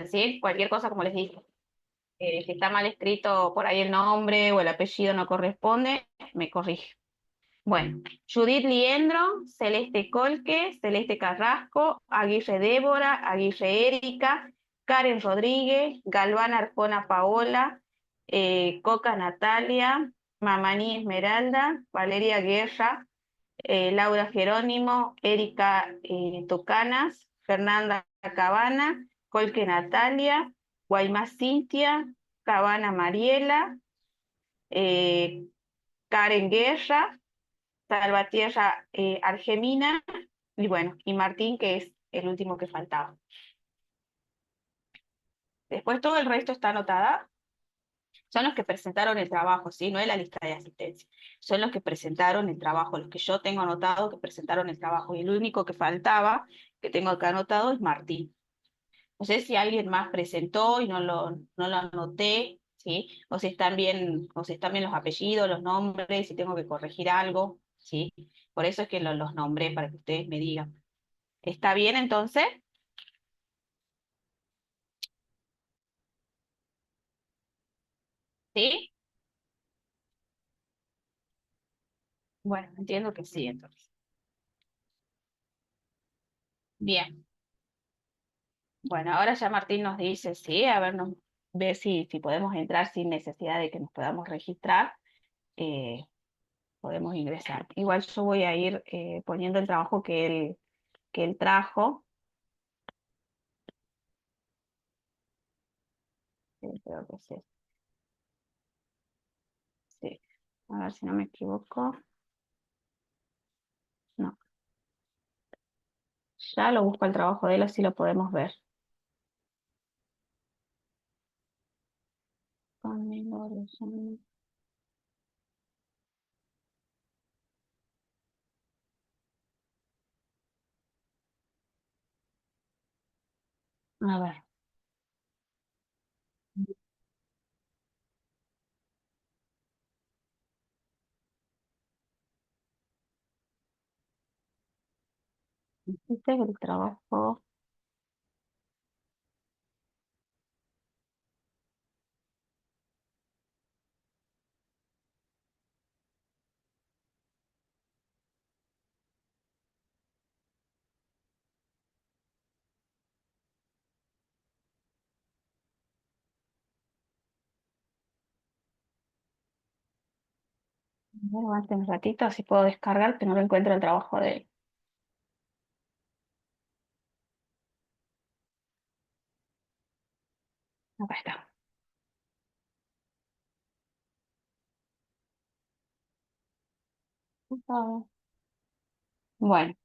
¿sí? Cualquier cosa, como les dije. Si está mal escrito por ahí el nombre o el apellido no corresponde, me corrige. Bueno, Judith Liendro, Celeste Colque, Celeste Carrasco, Aguirre Débora, Aguirre Erika, Karen Rodríguez, Galván Arjona Paola, Coca Natalia, Mamani Esmeralda, Valeria Guerra, Laura Jerónimo, Erika Tocanas, Fernanda Cabana, Colque Natalia, Guaymas Cintia, Cabana Mariela, eh, Karen Guerra, Salvatierra Argemina, y bueno, y Martín, que es el último que faltaba. Después todo el resto está anotada. Son los que presentaron el trabajo, ¿sí? No es la lista de asistencia. Son los que presentaron el trabajo, los que yo tengo anotado que presentaron el trabajo. Y el único que faltaba, que tengo acá anotado, es Martín. No sé si alguien más presentó y no lo anoté, ¿sí? O si están bien los apellidos, los nombres, si tengo que corregir algo, ¿sí? Por eso es que los nombré, para que ustedes me digan. ¿Está bien entonces? ¿Sí? Bueno, entiendo que sí, entonces. Bien. Bueno, ahora ya Martín nos dice, sí, a ver, ver si podemos entrar sin necesidad de que nos podamos registrar. eh, Podemos ingresar. Igual yo voy a ir poniendo el trabajo que él trajo. Creo que sí. Sí. A ver si no me equivoco. No. Ya lo busco el trabajo de él, así lo podemos ver. Conmigo, a ver. Este es el trabajo. Bueno, antes un ratito, así puedo descargar, que no lo encuentro el trabajo de él. Acá está. Bueno,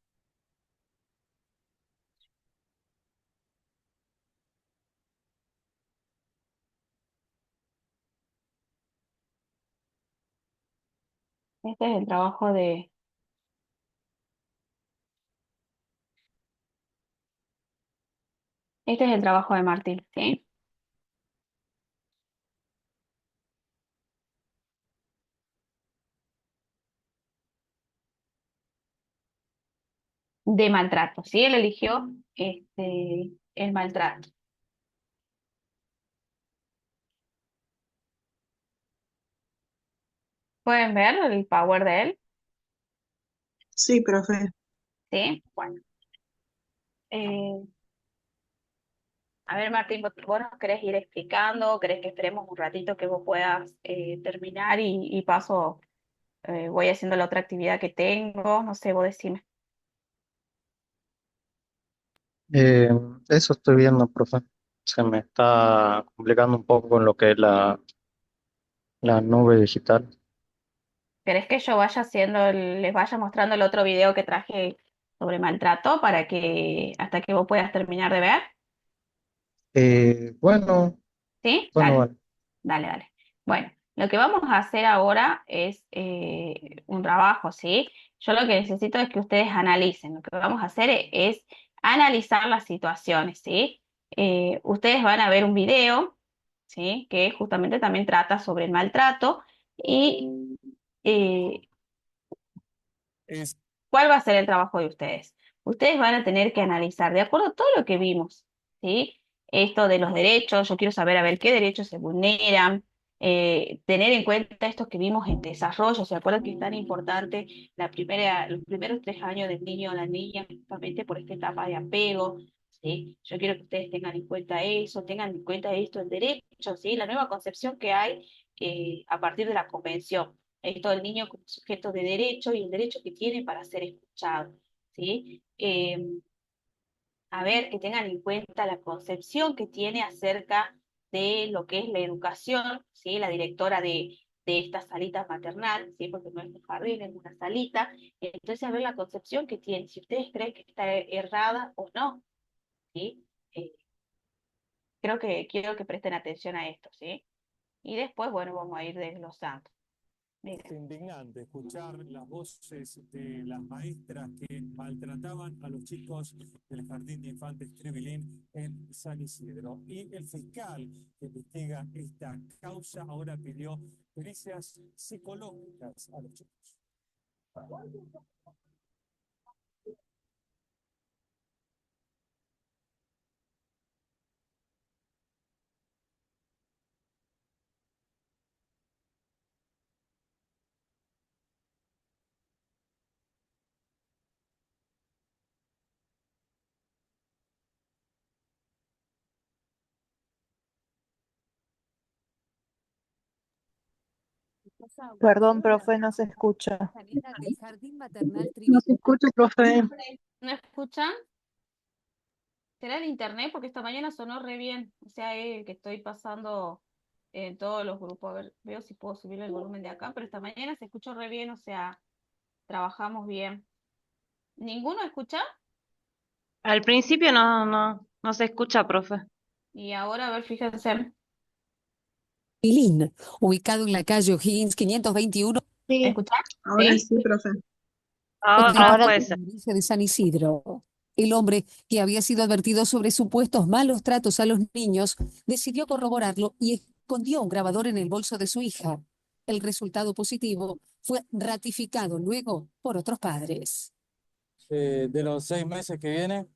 este es el trabajo este es el trabajo de Martín, ¿sí? De maltrato, ¿sí? Él eligió el maltrato. ¿Pueden ver el power de él? Sí, profe. ¿Sí? Bueno. Eh, a ver, Martín, ¿vos nos querés ir explicando? ¿Querés que esperemos un ratito que vos puedas terminar y paso, voy haciendo la otra actividad que tengo? No sé, vos decime. Eh, Eso estoy viendo, profe. Se me está complicando un poco con lo que es la nube digital. ¿Querés que yo vaya haciendo, les vaya mostrando el otro video que traje sobre maltrato para que hasta que vos puedas terminar de ver? Bueno, ¿Sí? bueno, Dale, vale. dale, dale. Bueno, lo que vamos a hacer ahora es un trabajo, ¿sí? Yo lo que necesito es que ustedes analicen. Lo que vamos a hacer es analizar las situaciones, ¿sí? Ustedes van a ver un video, ¿sí? Que justamente también trata sobre el maltrato y eh, ¿cuál va a ser el trabajo de ustedes? Ustedes van a tener que analizar, de acuerdo a todo lo que vimos, ¿sí? esto de los derechos, yo quiero saber a ver qué derechos se vulneran, tener en cuenta estos que vimos en desarrollo. ¿Se acuerdan que es tan importante los primeros 3 años del niño o la niña, justamente por esta etapa de apego? ¿Sí? Yo quiero que ustedes tengan en cuenta eso, tengan en cuenta esto, el derecho, ¿sí? La nueva concepción que hay a partir de la convención. Esto del niño como sujeto de derecho y el derecho que tiene para ser escuchado, ¿sí? A ver, que tengan en cuenta la concepción que tiene acerca de lo que es la educación, ¿sí? La directora de esta salita maternal, ¿sí? Porque no es un jardín, es una salita. Entonces, a ver la concepción que tiene, si ustedes creen que está errada o no, ¿sí? Eh, creo que quiero que presten atención a esto, ¿sí? Y después, bueno, vamos a ir desglosando. Es Miren, indignante escuchar las voces de las maestras que maltrataban a los chicos del Jardín de Infantes Tribilín en San Isidro. Y el fiscal que investiga esta causa ahora pidió pericias psicológicas a los chicos. Perdón, profe, no se escucha. Del Jardín Maternal No se Tribilín. escucha, profe. ¿no escuchan? ¿Será el internet? Porque esta mañana sonó re bien. O sea, que estoy pasando en todos los grupos. A ver, veo si puedo subir el volumen de acá, pero esta mañana se escuchó re bien, o sea, trabajamos bien. ¿Ninguno escucha? Al principio no se escucha, profe. Y ahora, a ver, fíjense. Tribilín, ubicado en la calle O'Higgins 521, Sí, ¿Escuchan? ahora ¿Sí? sí, profe. en el Ahora puede departamento ser. de provincia de San Isidro. El hombre, que había sido advertido sobre supuestos malos tratos a los niños, decidió corroborarlo y escondió un grabador en el bolso de su hija. El resultado positivo fue ratificado luego por otros padres. De los 6 meses que viene,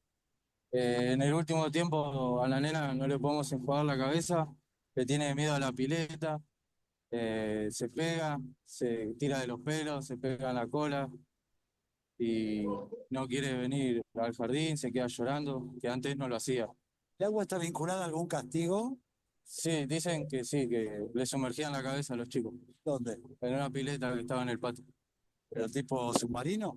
en el último tiempo a la nena no le podemos enjuagar la cabeza, le tiene miedo a la pileta, se pega, se tira de los pelos, se pega en la cola y no quiere venir al jardín, se queda llorando, que antes no lo hacía. ¿El agua está vinculada a algún castigo? Sí, dicen que sí, que le sumergían la cabeza a los chicos. ¿Dónde? En una pileta que estaba en el patio. ¿Pero tipo submarino?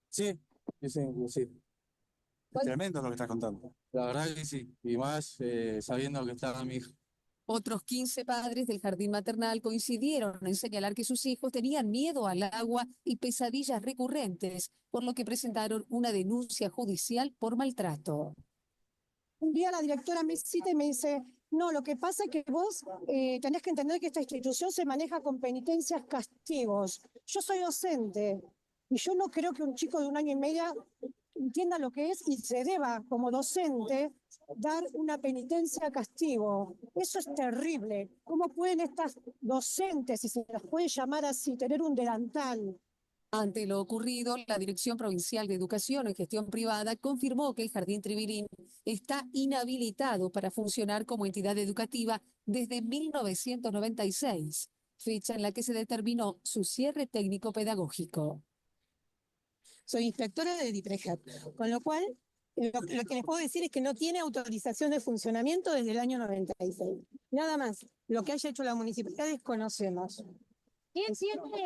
Sí, dicen que sí. Es tremendo lo que estás contando. La verdad que sí, y más sabiendo que estaba mi hija. Otros 15 padres del jardín maternal coincidieron en señalar que sus hijos tenían miedo al agua y pesadillas recurrentes, por lo que presentaron una denuncia judicial por maltrato. Un día la directora me cita y me dice, no, lo que pasa es que vos tenés que entender que esta institución se maneja con penitencias, castigos. Yo soy docente y yo no creo que un chico de 1 año y medio entienda lo que es y se deba, como docente, dar una penitencia castigo. Eso es terrible. ¿Cómo pueden estas docentes, si se las puede llamar así, tener un delantal? Ante lo ocurrido, la Dirección Provincial de Educación en Gestión Privada confirmó que el Jardín Tribilín está inhabilitado para funcionar como entidad educativa desde 1996, fecha en la que se determinó su cierre técnico-pedagógico. Soy inspectora de DIPREJAT, con lo cual lo que les puedo decir es que no tiene autorización de funcionamiento desde el año 96. Nada más, lo que haya hecho la municipalidad desconocemos. ¿Quién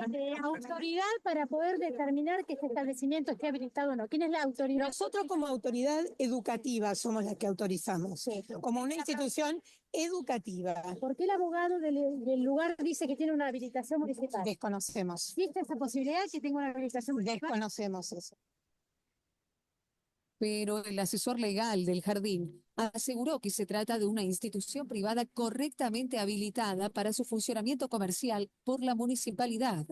tiene autoridad para poder determinar que este establecimiento esté habilitado o no? ¿Quién es la autoridad? Nosotros como autoridad educativa somos las que autorizamos, como una institución educativa. ¿Por qué el abogado del lugar dice que tiene una habilitación municipal? Desconocemos. ¿Existe esa posibilidad que tenga una habilitación municipal? Desconocemos eso. Pero el asesor legal del jardín aseguró que se trata de una institución privada correctamente habilitada para su funcionamiento comercial por la municipalidad,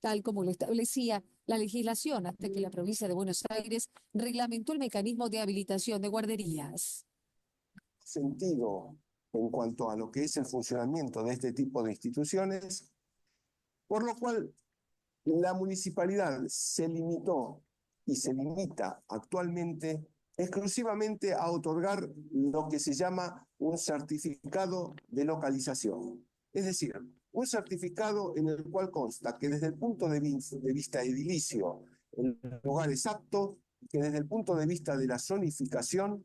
tal como lo establecía la legislación hasta que la provincia de Buenos Aires reglamentó el mecanismo de habilitación de guarderías. Sentido en cuanto a lo que es el funcionamiento de este tipo de instituciones, por lo cual la municipalidad se limitó y se limita actualmente exclusivamente a otorgar lo que se llama un certificado de localización. Es decir, un certificado en el cual consta que desde el punto de vista edilicio el lugar es apto, que desde el punto de vista de la zonificación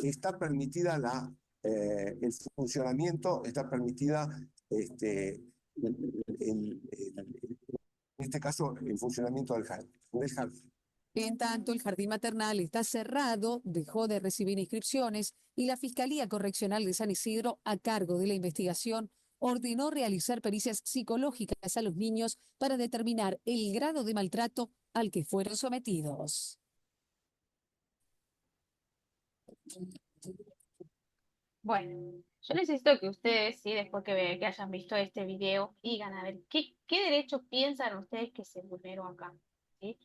está permitida el funcionamiento, está permitida en este caso el funcionamiento del jardín. En tanto, el jardín maternal está cerrado, dejó de recibir inscripciones y la Fiscalía Correccional de San Isidro, a cargo de la investigación, ordenó realizar pericias psicológicas a los niños para determinar el grado de maltrato al que fueron sometidos. Bueno, yo necesito que ustedes, sí, después que hayan visto este video, digan, a ver, ¿qué derechos piensan ustedes que se vulneró acá? ¿Sí?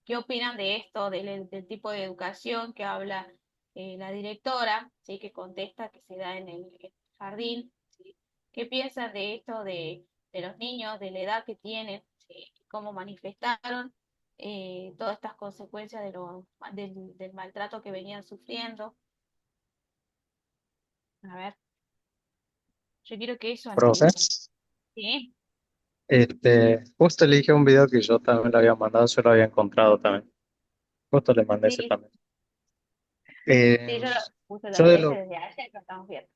¿Qué opinan de esto, del tipo de educación que habla la directora, ¿sí? Que contesta que se da en el jardín? ¿Sí? ¿Qué piensan de esto de los niños, de la edad que tienen, ¿sí? Cómo manifestaron todas estas consecuencias del maltrato que venían sufriendo? A ver. Yo quiero que eso Profe, analicen. ¿Sí? justo le dije un video que yo también le había mandado, yo lo había encontrado también. Justo le mandé ese Sí, también. Eh, sí, yo lo puse yo también de ese lo, desde ayer, lo estamos viendo.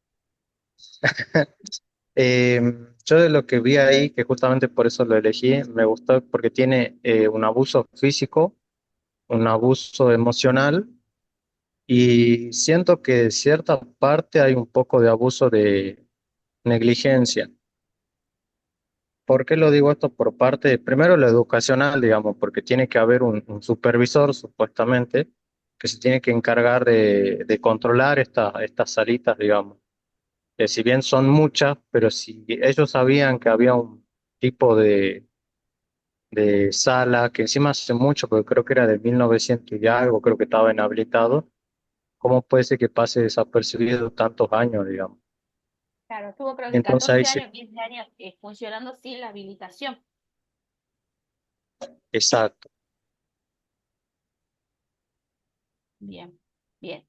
eh, yo de lo que vi ahí, que justamente por eso lo elegí, me gustó porque tiene un abuso físico, un abuso emocional y siento que de cierta parte hay un poco de abuso de negligencia. ¿Por qué lo digo esto? Por parte, primero lo educacional, digamos, porque tiene que haber un supervisor, supuestamente, que se tiene que encargar de controlar estas salitas, digamos. Que si bien son muchas, pero si ellos sabían que había un tipo de sala, que encima hace mucho, porque creo que era de 1900 y algo, creo que estaba inhabilitado, ¿cómo puede ser que pase desapercibido tantos años, digamos? Claro, estuvo creo que Entonces ahí 14 sí, años, 15 años funcionando sin la habilitación. exacto. Bien, bien.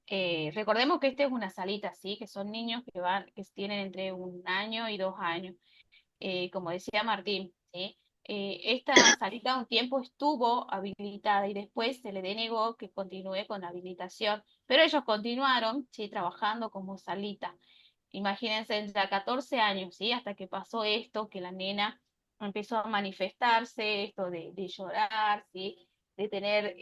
Recordemos que esta es una salita, ¿sí? Que son niños que tienen entre 1 año y 2 años. Como decía Martín, ¿sí? Esta salita un tiempo estuvo habilitada y después se le denegó que continúe con la habilitación, pero ellos continuaron, ¿sí? Trabajando como salita. Imagínense, ya 14 años, ¿sí? Hasta que pasó esto, que la nena empezó a manifestarse, esto de llorar, ¿sí? De tener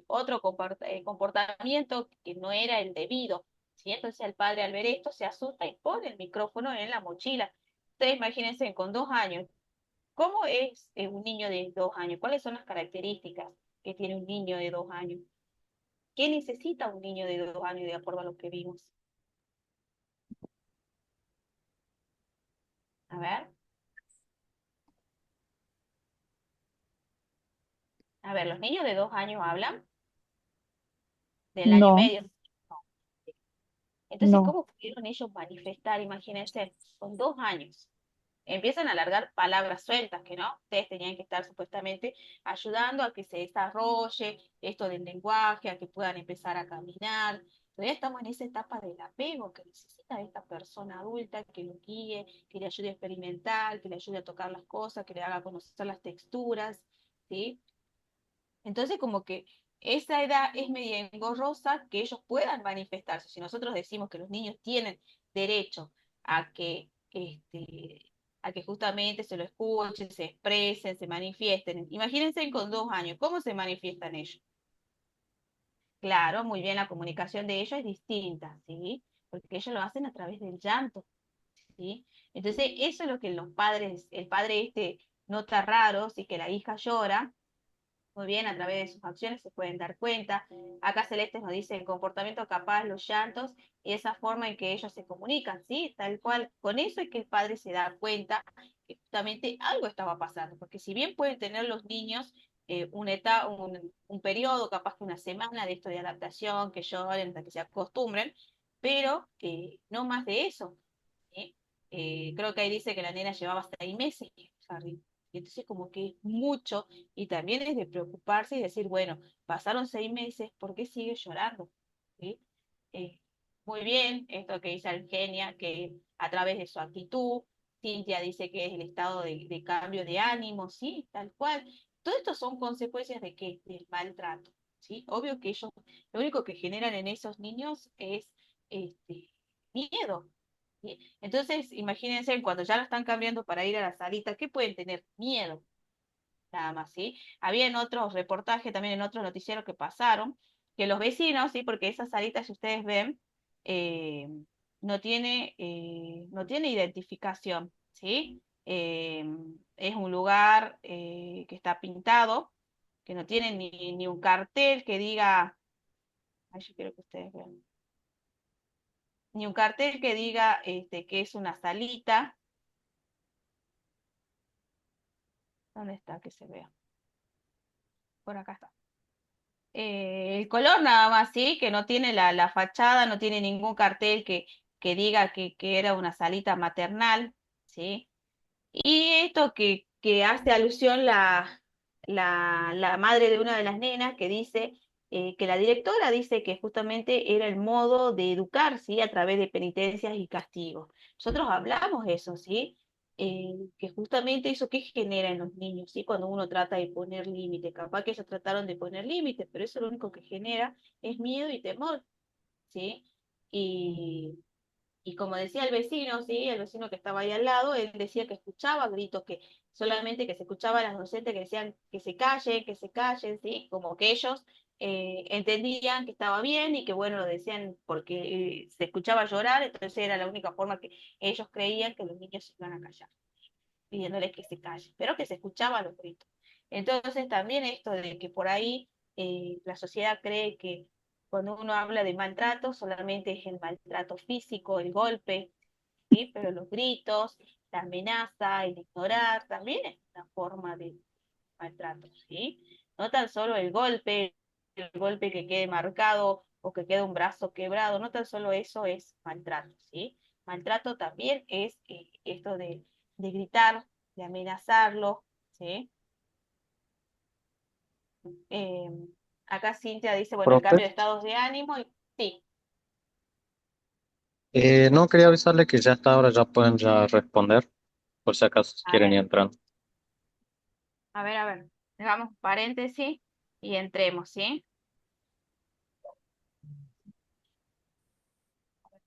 otro comportamiento que no era el debido, ¿sí? Entonces el padre al ver esto se asusta y pone el micrófono en la mochila. Ustedes imagínense con 2 años, ¿cómo es un niño de 2 años? ¿Cuáles son las características que tiene un niño de 2 años? ¿Qué necesita un niño de 2 años de acuerdo a lo que vimos? A ver. A ver, los niños de 2 años hablan del año y No, medio. No. Entonces, no. ¿cómo pudieron ellos manifestar? Imagínense, con 2 años. Empiezan a alargar palabras sueltas que no, ustedes tenían que estar supuestamente ayudando a que se desarrolle esto del lenguaje, a que puedan empezar a caminar. Todavía estamos en esa etapa del apego que necesita esta persona adulta que lo guíe, que le ayude a experimentar, que le ayude a tocar las cosas, que le haga conocer las texturas, ¿sí? Entonces, como que esa edad es media engorrosa que ellos puedan manifestarse. Si nosotros decimos que los niños tienen derecho a que justamente se lo escuchen, se expresen, se manifiesten. Imagínense con 2 años, ¿cómo se manifiestan ellos? Claro, muy bien, la comunicación de ellos es distinta, ¿sí? Porque ellos lo hacen a través del llanto, ¿sí? Entonces, eso es lo que los padres, el padre nota raro, sí, que la hija llora. Muy bien, a través de sus acciones se pueden dar cuenta. Acá Celeste nos dice el comportamiento capaz, los llantos y esa forma en que ellos se comunican, ¿sí? Tal cual, con eso es que el padre se da cuenta que justamente algo estaba pasando, porque si bien pueden tener los niños un periodo, capaz que una semana de esto de adaptación, que lloren hasta que se acostumbren, pero no más de eso, ¿sí? Creo que ahí dice que la nena llevaba 6 meses, Harry, Entonces como que es mucho y también es de preocuparse y decir, bueno, pasaron 6 meses, ¿por qué sigue llorando? ¿Sí? Eh, Muy bien, esto que dice Eugenia, que a través de su actitud, Cintia dice que es el estado de cambio de ánimo, sí, tal cual. Todo esto son consecuencias de qué, del maltrato, ¿sí? Obvio que ellos, lo único que generan en esos niños es miedo. ¿Sí? Entonces, imagínense, cuando ya lo están cambiando para ir a la salita, ¿qué pueden tener? Miedo, nada más, ¿sí? Había en otros reportajes, también en otros noticieros que pasaron, que los vecinos, ¿sí? Porque esa salita, si ustedes ven, eh, no tiene identificación, ¿sí? Es un lugar que está pintado, que no tiene ni un cartel que diga, ay, yo quiero que ustedes vean, ni un cartel que diga que es una salita. ¿Dónde está que se vea? Por acá está. El color nada más, sí, que no tiene la fachada, no tiene ningún cartel que diga que era una salita maternal, ¿sí? Y esto que hace alusión la madre de una de las nenas que dice que la directora dice que justamente era el modo de educar, ¿sí? A través de penitencias y castigos. Nosotros hablamos eso, ¿sí? Que justamente eso que genera en los niños, ¿sí? Cuando uno trata de poner límites, capaz que ellos trataron de poner límites, pero eso lo único que genera es miedo y temor, ¿sí? Y como decía el vecino, ¿sí? El vecino que estaba ahí al lado, él decía que escuchaba gritos, que solamente que se escuchaba a las docentes que decían que se callen, ¿sí? Como que ellos entendían que estaba bien y que bueno, lo decían porque se escuchaba llorar, entonces era la única forma que ellos creían que los niños se iban a callar, pidiéndoles que se callen, pero que se escuchaban los gritos. Entonces también esto de que por ahí la sociedad cree que cuando uno habla de maltrato solamente es el maltrato físico, el golpe, ¿sí? Pero los gritos, la amenaza, el ignorar, también es una forma de maltrato, ¿sí? No tan solo el golpe que quede marcado o que quede un brazo quebrado, no tan solo eso es maltrato, ¿sí? Maltrato también es esto de gritar, de amenazarlo, ¿sí? Eh, Acá Cintia dice, bueno, el Profe, cambio de estados de ánimo, y sí, no quería avisarle que ya está ahora, ya pueden ya responder, por si acaso a quieren ver, ir entrando. a ver, hagamos paréntesis y entremos, ¿sí?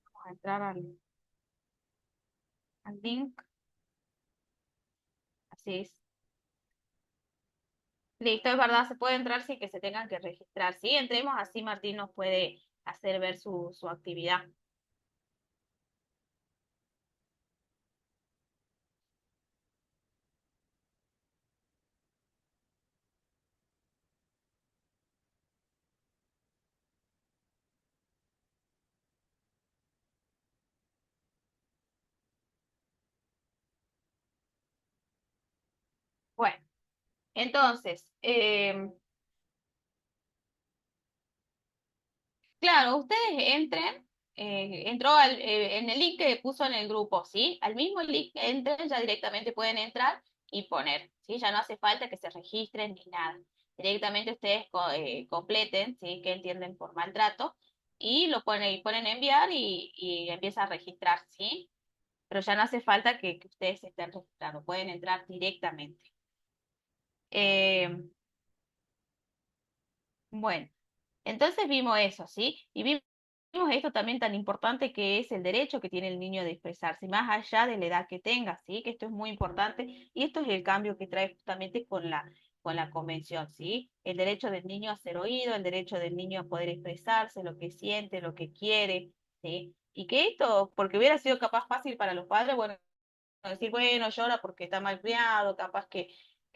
Vamos a entrar al link, así es. Listo, es verdad, se puede entrar sin que se tengan que registrar, ¿sí? Entremos, así Martín nos puede hacer ver su actividad. Bueno, entonces, claro, ustedes entren, entró en el link que puso en el grupo, ¿sí? Al mismo link que entren, ya directamente pueden entrar y poner, ¿sí? Ya no hace falta que se registren ni nada. Directamente ustedes completen, ¿sí? Que entienden por maltrato y lo ponen enviar y empieza a registrar, ¿sí? Pero ya no hace falta que ustedes se estén registrando, pueden entrar directamente. Eh, bueno. Entonces vimos eso, ¿sí? Y vimos esto también tan importante que es el derecho que tiene el niño de expresarse, más allá de la edad que tenga, ¿sí? Que esto es muy importante y esto es el cambio que trae justamente con la convención, ¿sí? El derecho del niño a ser oído, el derecho del niño a poder expresarse, lo que siente, lo que quiere, ¿sí? Y que esto, porque hubiera sido capaz fácil para los padres, bueno, decir, bueno, llora porque está mal criado, capaz que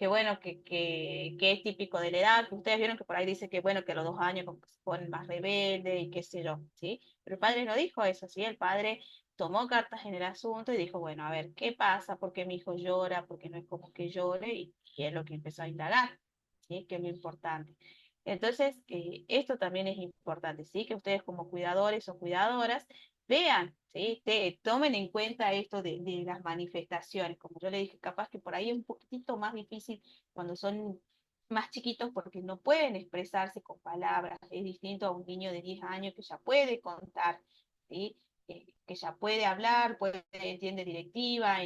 bueno, que es típico de la edad, que ustedes vieron que por ahí dice que bueno, que a los 2 años como que se ponen más rebelde y qué sé yo, ¿sí? Pero el padre no dijo eso, ¿sí? El padre tomó cartas en el asunto y dijo, bueno, a ver, ¿qué pasa? ¿Por qué mi hijo llora? ¿Por qué no es como que llore? Y es lo que empezó a indagar, ¿sí? Que es lo importante. Entonces, esto también es importante, ¿sí? Que ustedes como cuidadores o cuidadoras vean, ¿sí? Tomen en cuenta esto de las manifestaciones. Como yo le dije, capaz que por ahí es un poquitito más difícil cuando son más chiquitos porque no pueden expresarse con palabras. Es distinto a un niño de 10 años que ya puede contar, ¿sí? Que ya puede hablar, entiende directiva,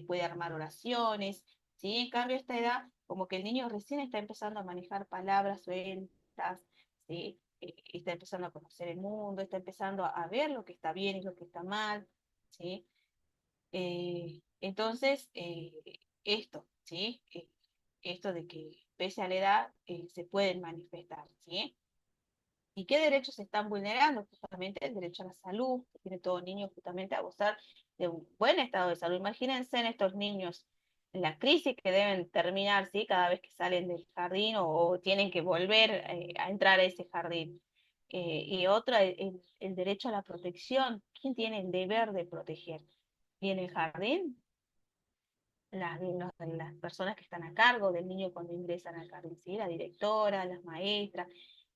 puede armar oraciones, ¿sí? En cambio, a esta edad, como que el niño recién está empezando a manejar palabras sueltas, ¿sí? Está empezando a conocer el mundo, está empezando a ver lo que está bien y lo que está mal, ¿sí? Entonces, esto, ¿sí? Esto de que pese a la edad se pueden manifestar, ¿sí? ¿Y qué derechos se están vulnerando? Justamente el derecho a la salud, que tiene todo niño justamente a gozar de un buen estado de salud. Imagínense en estos niños, en la crisis que deben terminar, ¿sí? Cada vez que salen del jardín o tienen que volver a entrar a ese jardín. Y otra, el derecho a la protección. ¿Quién tiene el deber de proteger? ¿Y en el jardín? Las personas que están a cargo del niño cuando ingresan al jardín, ¿sí? La directora, las maestras,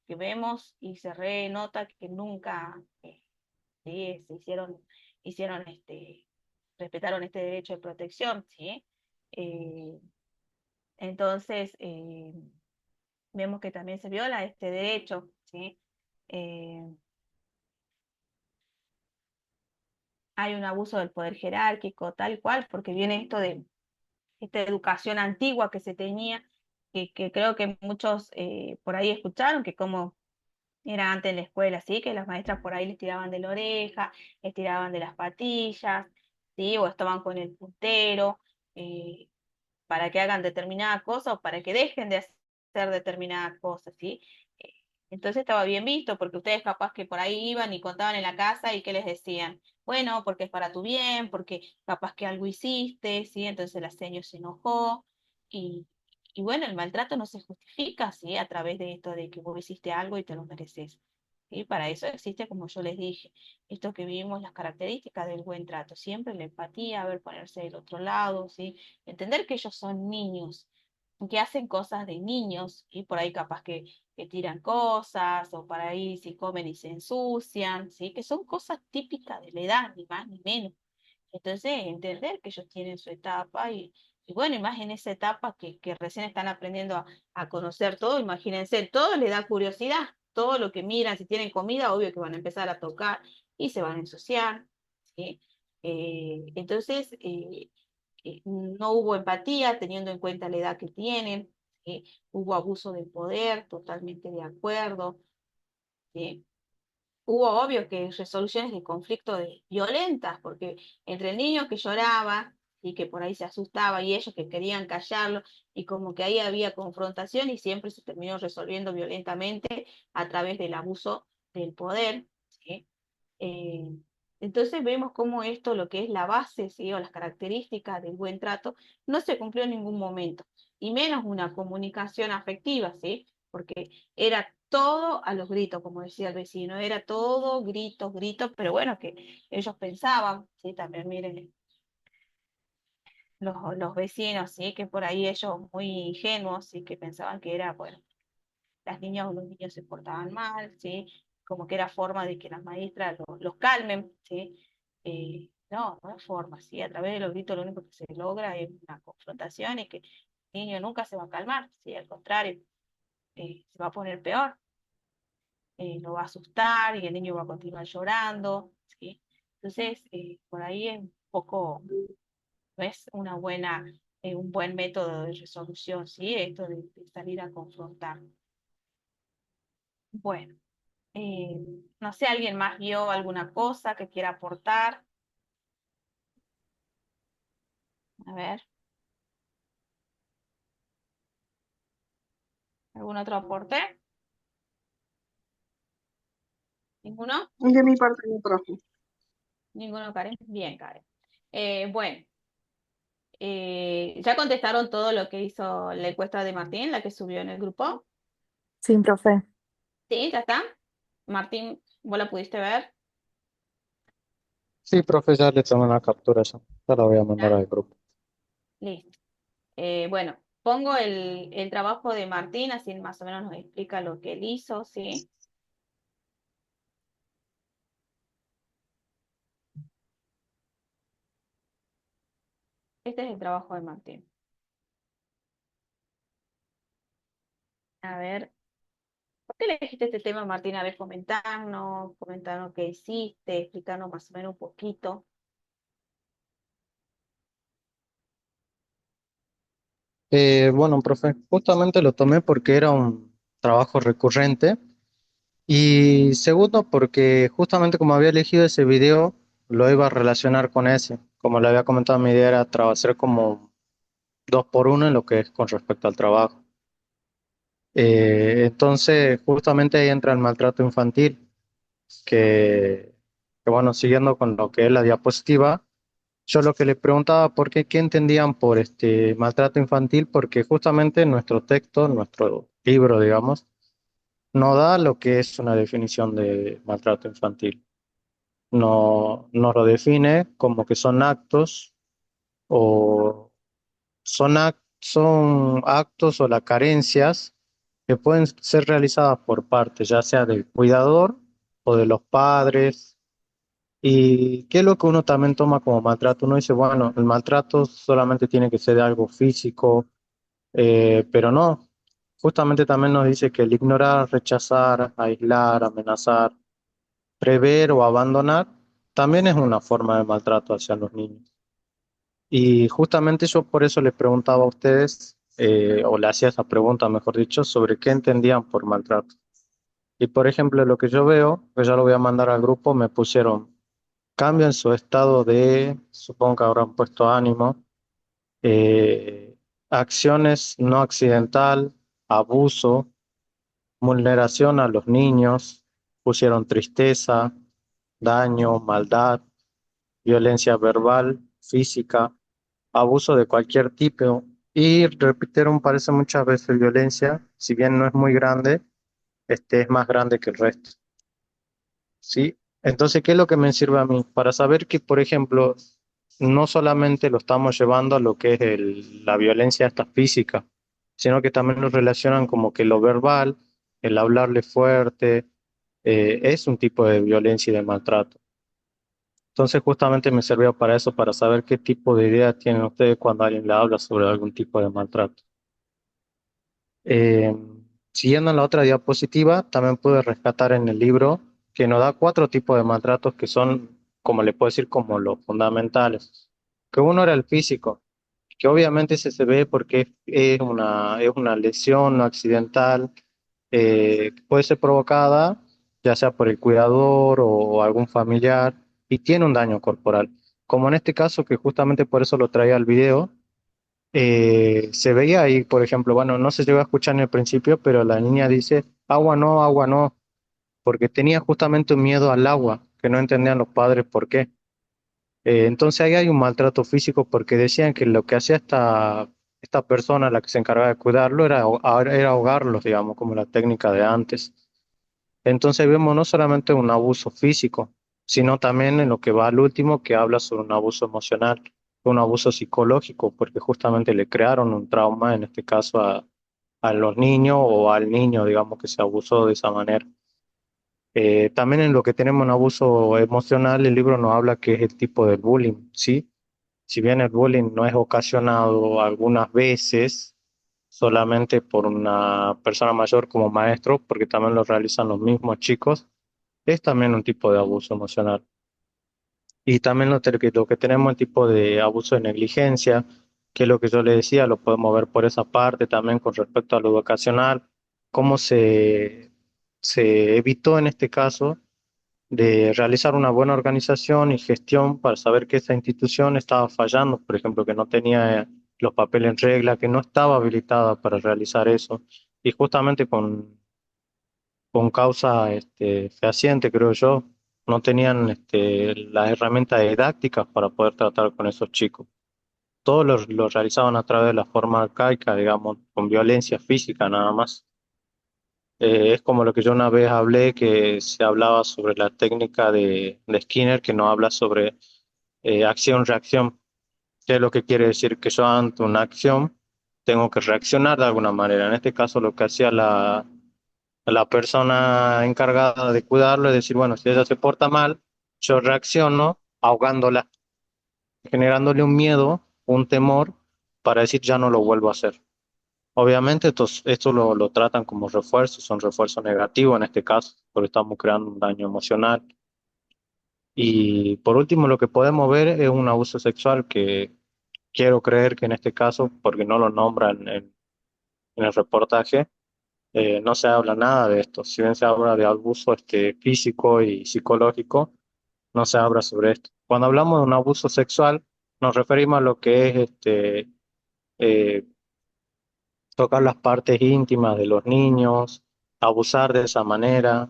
que vemos y se renota que nunca sí, respetaron este derecho de protección, ¿sí? Eh, entonces, vemos que también se viola este derecho, ¿sí? Eh, Hay un abuso del poder jerárquico, tal cual, porque viene esto de esta educación antigua que se tenía, que creo que muchos por ahí escucharon, que como era antes en la escuela, ¿sí? Que las maestras por ahí les tiraban de la oreja, les tiraban de las patillas, ¿sí? O estaban con el puntero, eh, para que hagan determinadas cosas o para que dejen de hacer determinadas cosas, ¿sí? Eh, Entonces estaba bien visto, porque ustedes capaz que por ahí iban y contaban en la casa y ¿qué les decían? Bueno, porque es para tu bien, porque capaz que algo hiciste, ¿sí? Entonces la señora se enojó y, y bueno, el maltrato no se justifica, ¿sí? A través de esto de que vos hiciste algo y te lo mereces. ¿Sí? Para eso existe, como yo les dije, esto que vivimos, las características del buen trato, siempre la empatía, ver ponerse del otro lado, ¿sí? Entender que ellos son niños, que hacen cosas de niños, y por ahí capaz que tiran cosas, o por ahí si comen y se ensucian, ¿sí? Que son cosas típicas de la edad, ni más ni menos. Entonces, entender que ellos tienen su etapa y bueno, y más en esa etapa que recién están aprendiendo a conocer todo, imagínense, todo les da curiosidad, todo lo que miran, si tienen comida, obvio que van a empezar a tocar y se van a ensuciar, ¿sí? Entonces, no hubo empatía teniendo en cuenta la edad que tienen, ¿sí? Hubo abuso de poder, totalmente de acuerdo, ¿sí? Hubo obvio que resoluciones de conflicto violentas, porque entre el niño que lloraba y que por ahí se asustaba y ellos que querían callarlo, y como que ahí había confrontación y siempre se terminó resolviendo violentamente a través del abuso del poder, ¿sí? Eh, entonces vemos cómo esto, lo que es la base, ¿sí? O las características del buen trato, no se cumplió en ningún momento, y menos una comunicación afectiva, ¿sí? Porque era todo a los gritos, como decía el vecino, era todo gritos, gritos, pero bueno, que ellos pensaban, ¿sí? También miren los vecinos, ¿sí? Que por ahí ellos muy ingenuos, y que pensaban que era, bueno, las niñas o los niños se portaban mal, ¿sí? Como que era forma de que las maestras los calmen, ¿sí? No, no es forma, ¿sí? A través de los gritos lo único que se logra es una confrontación y que el niño nunca se va a calmar, ¿sí? Al contrario, se va a poner peor, lo va a asustar y el niño va a continuar llorando, ¿sí? Entonces, por ahí es un poco, no es un buen método de resolución, ¿sí? Esto de salir a confrontar. Bueno. Eh, no sé, ¿alguien más vio alguna cosa que quiera aportar? A ver, ¿algún otro aporte? ¿Ninguno? De mi parte, no, profe. ¿Ninguno, Karen? Bien, Karen. Bueno, ¿ya contestaron todo lo que hizo la encuesta de Martín, la que subió en el grupo? Sí, profe. Sí, ya está. Martín, ¿vos la pudiste ver? Sí, profe, ya le tomé una captura ya. Ya la voy a mandar Ah, al grupo. listo. Bueno, pongo el trabajo de Martín, así más o menos nos explica lo que él hizo, ¿sí? Este es el trabajo de Martín. A ver, ¿por qué elegiste este tema, Martín? A ver, comentarnos qué hiciste, explicarnos más o menos un poquito. Bueno, profe, justamente lo tomé porque era un trabajo recurrente y segundo porque justamente como había elegido ese video, lo iba a relacionar con ese. Como le había comentado, mi idea era hacer como dos por uno en lo que es con respecto al trabajo. Entonces, justamente ahí entra el maltrato infantil, que bueno, siguiendo con lo que es la diapositiva, yo lo que le preguntaba por qué entendían por este maltrato infantil, porque justamente nuestro texto, nuestro libro, digamos, no da lo que es una definición de maltrato infantil. No lo define como que son actos o son actos o las carencias que pueden ser realizadas por parte, ya sea del cuidador o de los padres. ¿Y qué es lo que uno también toma como maltrato? Uno dice, bueno, el maltrato solamente tiene que ser de algo físico, pero no. Justamente también nos dice que el ignorar, rechazar, aislar, amenazar, prever o abandonar también es una forma de maltrato hacia los niños. Y justamente yo por eso les preguntaba a ustedes, o le hacía esa pregunta, mejor dicho, sobre qué entendían por maltrato. Y por ejemplo, lo que yo veo, que ya lo voy a mandar al grupo, me pusieron cambio en su estado de, supongo que habrán puesto ánimo, acciones no accidental, abuso, vulneración a los niños, pusieron tristeza, daño, maldad, violencia verbal, física, abuso de cualquier tipo. Y repitieron, parece muchas veces violencia, si bien no es muy grande, este es más grande que el resto. ¿Sí? Entonces, ¿qué es lo que me sirve a mí? Para saber que, por ejemplo, no solamente lo estamos llevando a lo que es la violencia esta física, sino que también lo relacionan como que lo verbal, el hablarle fuerte, es un tipo de violencia y de maltrato. Entonces, justamente me sirvió para eso, para saber qué tipo de ideas tienen ustedes cuando alguien le habla sobre algún tipo de maltrato. Eh, Siguiendo en la otra diapositiva, también pude rescatar en el libro que nos da cuatro tipos de maltratos que son, como le puedo decir, como los fundamentales. Que uno era el físico, que obviamente se ve porque es una lesión no accidental, que puede ser provocada ya sea por el cuidador o algún familiar y tiene un daño corporal. Como en este caso, que justamente por eso lo traía al video, se veía ahí, por ejemplo, bueno, no se llegó a escuchar en el principio, pero la niña dice, agua no, porque tenía justamente un miedo al agua, que no entendían los padres por qué. Entonces ahí hay un maltrato físico porque decían que lo que hacía esta persona, la que se encargaba de cuidarlo, era ahogarlos, digamos, como la técnica de antes. Entonces vemos no solamente un abuso físico, sino también en lo que va al último, que habla sobre un abuso emocional, un abuso psicológico, porque justamente le crearon un trauma, en este caso a los niños o al niño, digamos, que se abusó de esa manera. También en lo que tenemos un abuso emocional, el libro nos habla que es el tipo de bullying, ¿sí? Si bien el bullying no es ocasionado algunas veces solamente por una persona mayor como maestro, porque también lo realizan los mismos chicos, es también un tipo de abuso emocional. Y también lo que tenemos el tipo de abuso de negligencia, que es lo que yo le decía, lo podemos ver por esa parte también con respecto a lo educacional, cómo se evitó en este caso de realizar una buena organización y gestión para saber que esa institución estaba fallando, por ejemplo, que no tenía los papeles en regla, que no estaba habilitada para realizar eso. Y justamente con causa fehaciente, creo yo, no tenían las herramientas didácticas para poder tratar con esos chicos. Todo lo realizaban a través de la forma arcaica, digamos, con violencia física nada más. Es como lo que yo una vez hablé, que se hablaba sobre la técnica de Skinner, que no habla sobre acción-reacción. ¿Qué es lo que quiere decir? Que yo ante una acción tengo que reaccionar de alguna manera. En este caso, lo que hacía la persona encargada de cuidarlo es decir, bueno, si ella se porta mal, yo reacciono ahogándola, generándole un miedo un temor para decir ya no lo vuelvo a hacer. Obviamente esto lo tratan como refuerzo, son refuerzos negativos en este caso, porque estamos creando un daño emocional. Y por último, lo que podemos ver es un abuso sexual que quiero creer que en este caso, porque no lo nombran en el reportaje, no se habla nada de esto. Si bien se habla de abuso físico y psicológico, no se habla sobre esto. Cuando hablamos de un abuso sexual, nos referimos a lo que es eh, tocar las partes íntimas de los niños, abusar de esa manera,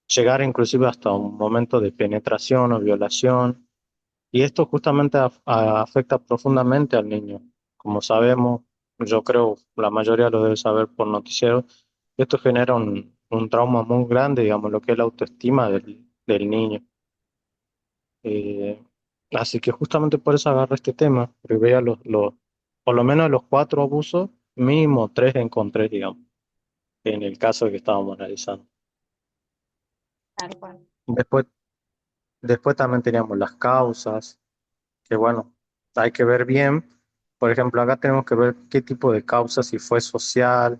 llegar inclusive hasta un momento de penetración o violación. Y esto justamente afecta profundamente al niño. Como sabemos, yo creo la mayoría lo debe saber por noticiero, esto genera un trauma muy grande, digamos, lo que es la autoestima del niño. Eh, Así que justamente por eso agarro este tema, porque veía por lo menos los cuatro abusos, mínimo tres encontré, digamos, en el caso que estábamos analizando. Tal cual. Después, después también teníamos las causas, que bueno, hay que ver bien. Por ejemplo, acá tenemos que ver qué tipo de causa, si fue social.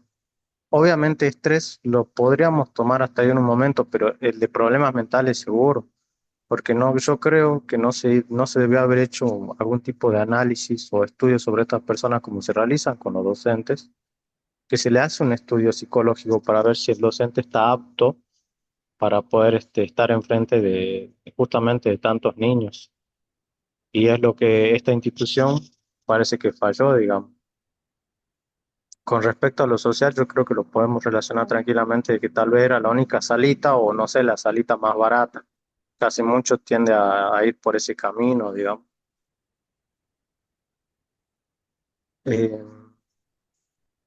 Obviamente estrés lo podríamos tomar hasta ahí en un momento, pero el de problemas mentales seguro, porque no, yo creo que no se debió haber hecho algún tipo de análisis o estudio sobre estas personas como se realizan con los docentes, que se le hace un estudio psicológico para ver si el docente está apto para poder estar enfrente de justamente de tantos niños. Y es lo que esta institución parece que falló, digamos. Con respecto a lo social, yo creo que lo podemos relacionar tranquilamente de que tal vez era la única salita o no sé, la salita más barata. Casi muchos tienden a ir por ese camino, digamos. Eh,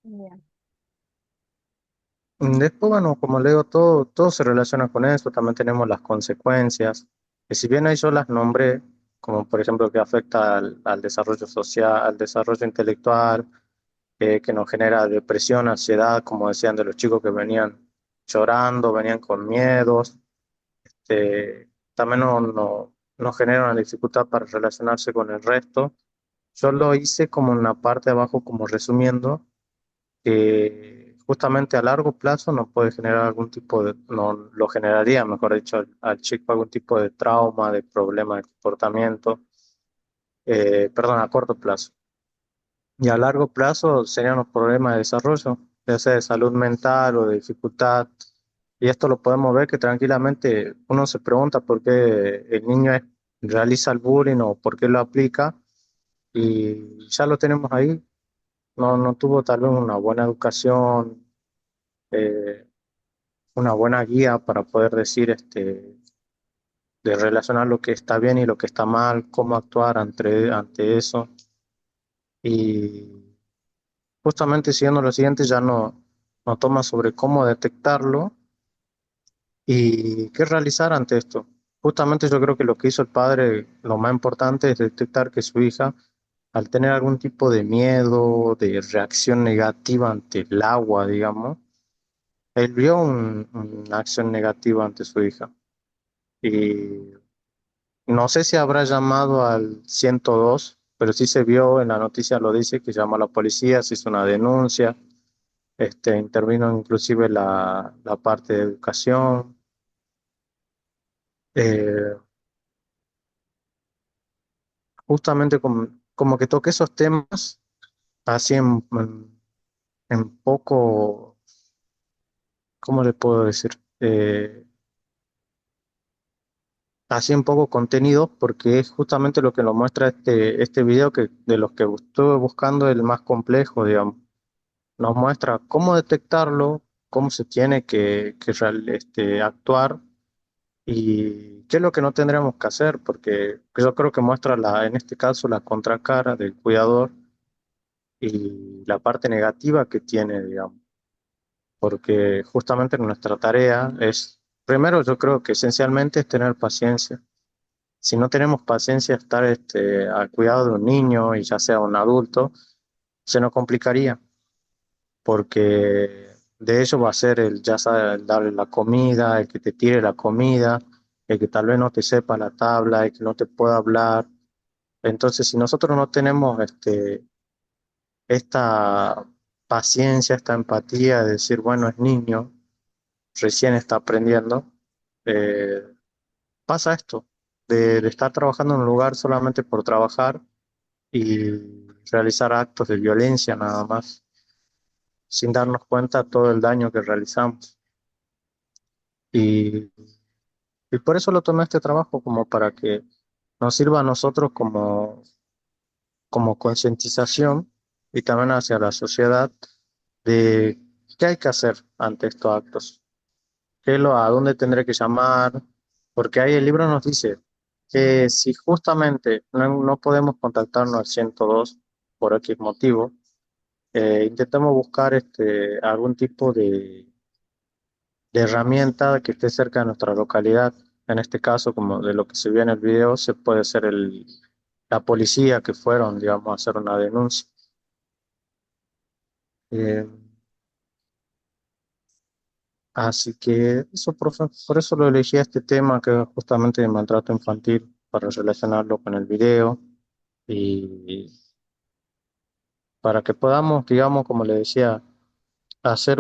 Bien. Después, bueno, como le digo, todo se relaciona con eso. También tenemos las consecuencias, que si bien ahí yo las nombré, como por ejemplo que afecta al desarrollo social, al desarrollo intelectual, que nos genera depresión, ansiedad, como decían de los chicos que venían llorando, venían con miedos, también nos genera una dificultad para relacionarse con el resto. Yo lo hice como en la parte de abajo, como resumiendo, que justamente a largo plazo nos puede generar algún tipo de, no lo generaría, mejor dicho, al chico algún tipo de trauma, de problema de comportamiento, perdón, a corto plazo. Y a largo plazo serían los problemas de desarrollo, ya sea de salud mental o de dificultad. Y esto lo podemos ver que tranquilamente uno se pregunta por qué el niño realiza el bullying o por qué lo aplica y ya lo tenemos ahí. No tuvo tal vez una buena educación, eh, una buena guía para poder decir, de relacionar lo que está bien y lo que está mal, cómo actuar ante eso. Y justamente siguiendo lo siguiente, ya no toma sobre cómo detectarlo y qué realizar ante esto. Justamente yo creo que lo que hizo el padre, lo más importante es detectar que su hija, al tener algún tipo de miedo, de reacción negativa ante el agua, digamos, él vio una acción negativa ante su hija. Y no sé si habrá llamado al 102, pero sí se vio en la noticia, lo dice, que llamó a la policía, se hizo una denuncia, intervino inclusive la parte de educación. Eh, Justamente como que toqué esos temas así en poco, ¿cómo le puedo decir? Así en poco contenido, porque es justamente lo que nos muestra este video que de los que estuve buscando el más complejo, digamos. Nos muestra cómo detectarlo, cómo se tiene que actuar y qué es lo que no tendríamos que hacer, porque yo creo que muestra en este caso la contracara del cuidador y la parte negativa que tiene, digamos, porque justamente nuestra tarea es, primero yo creo que esencialmente es tener paciencia. Si no tenemos paciencia, estar al cuidado de un niño y ya sea un adulto, se nos complicaría, porque de ello va a ser ya sea el darle la comida, el que te tire la comida, el que tal vez no te sepa la tabla, el que no te pueda hablar, Entonces, si nosotros no tenemos esta paciencia, esta empatía de decir, bueno, es niño, recién está aprendiendo, eh, pasa esto, de estar trabajando en un lugar solamente por trabajar y realizar actos de violencia nada más, sin darnos cuenta de todo el daño que realizamos. Y, y por eso lo tomé este trabajo, como para que nos sirva a nosotros como concientización y también hacia la sociedad de qué hay que hacer ante estos actos, a dónde tendré que llamar, porque ahí el libro nos dice que si justamente no podemos contactarnos al 102 por X motivo, intentemos buscar algún tipo de herramienta que esté cerca de nuestra localidad. En este caso, como de lo que se vio en el video, se puede ser la policía que fueron, digamos, a hacer una denuncia. Eh, Así que eso, profe, por eso lo elegí a este tema que es justamente de maltrato infantil, para relacionarlo con el video y para que podamos, digamos, como le decía, hacer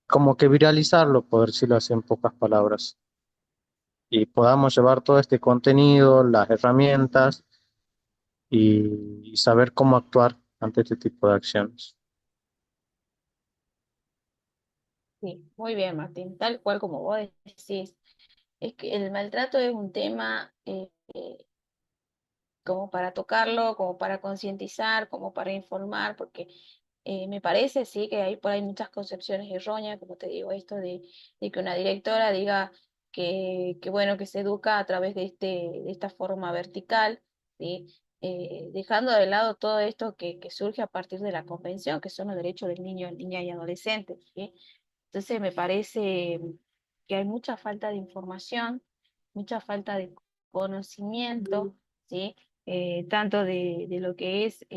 como que viralizarlo, por decirlo así en pocas palabras, y podamos llevar todo este contenido, las herramientas y saber cómo actuar ante este tipo de acciones. Sí, muy bien, Martín. Tal cual como vos decís, es que el maltrato es un tema como para tocarlo, como para concientizar, como para informar, porque me parece, sí, que hay por ahí muchas concepciones erróneas, como te digo, esto de que una directora diga que bueno, que se educa a través de esta forma vertical, ¿sí? Dejando de lado todo esto que surge a partir de la convención, que son los derechos del niño, niña y adolescente, ¿sí? Entonces me parece que hay mucha falta de información, mucha falta de conocimiento, ¿sí? Tanto de lo que es,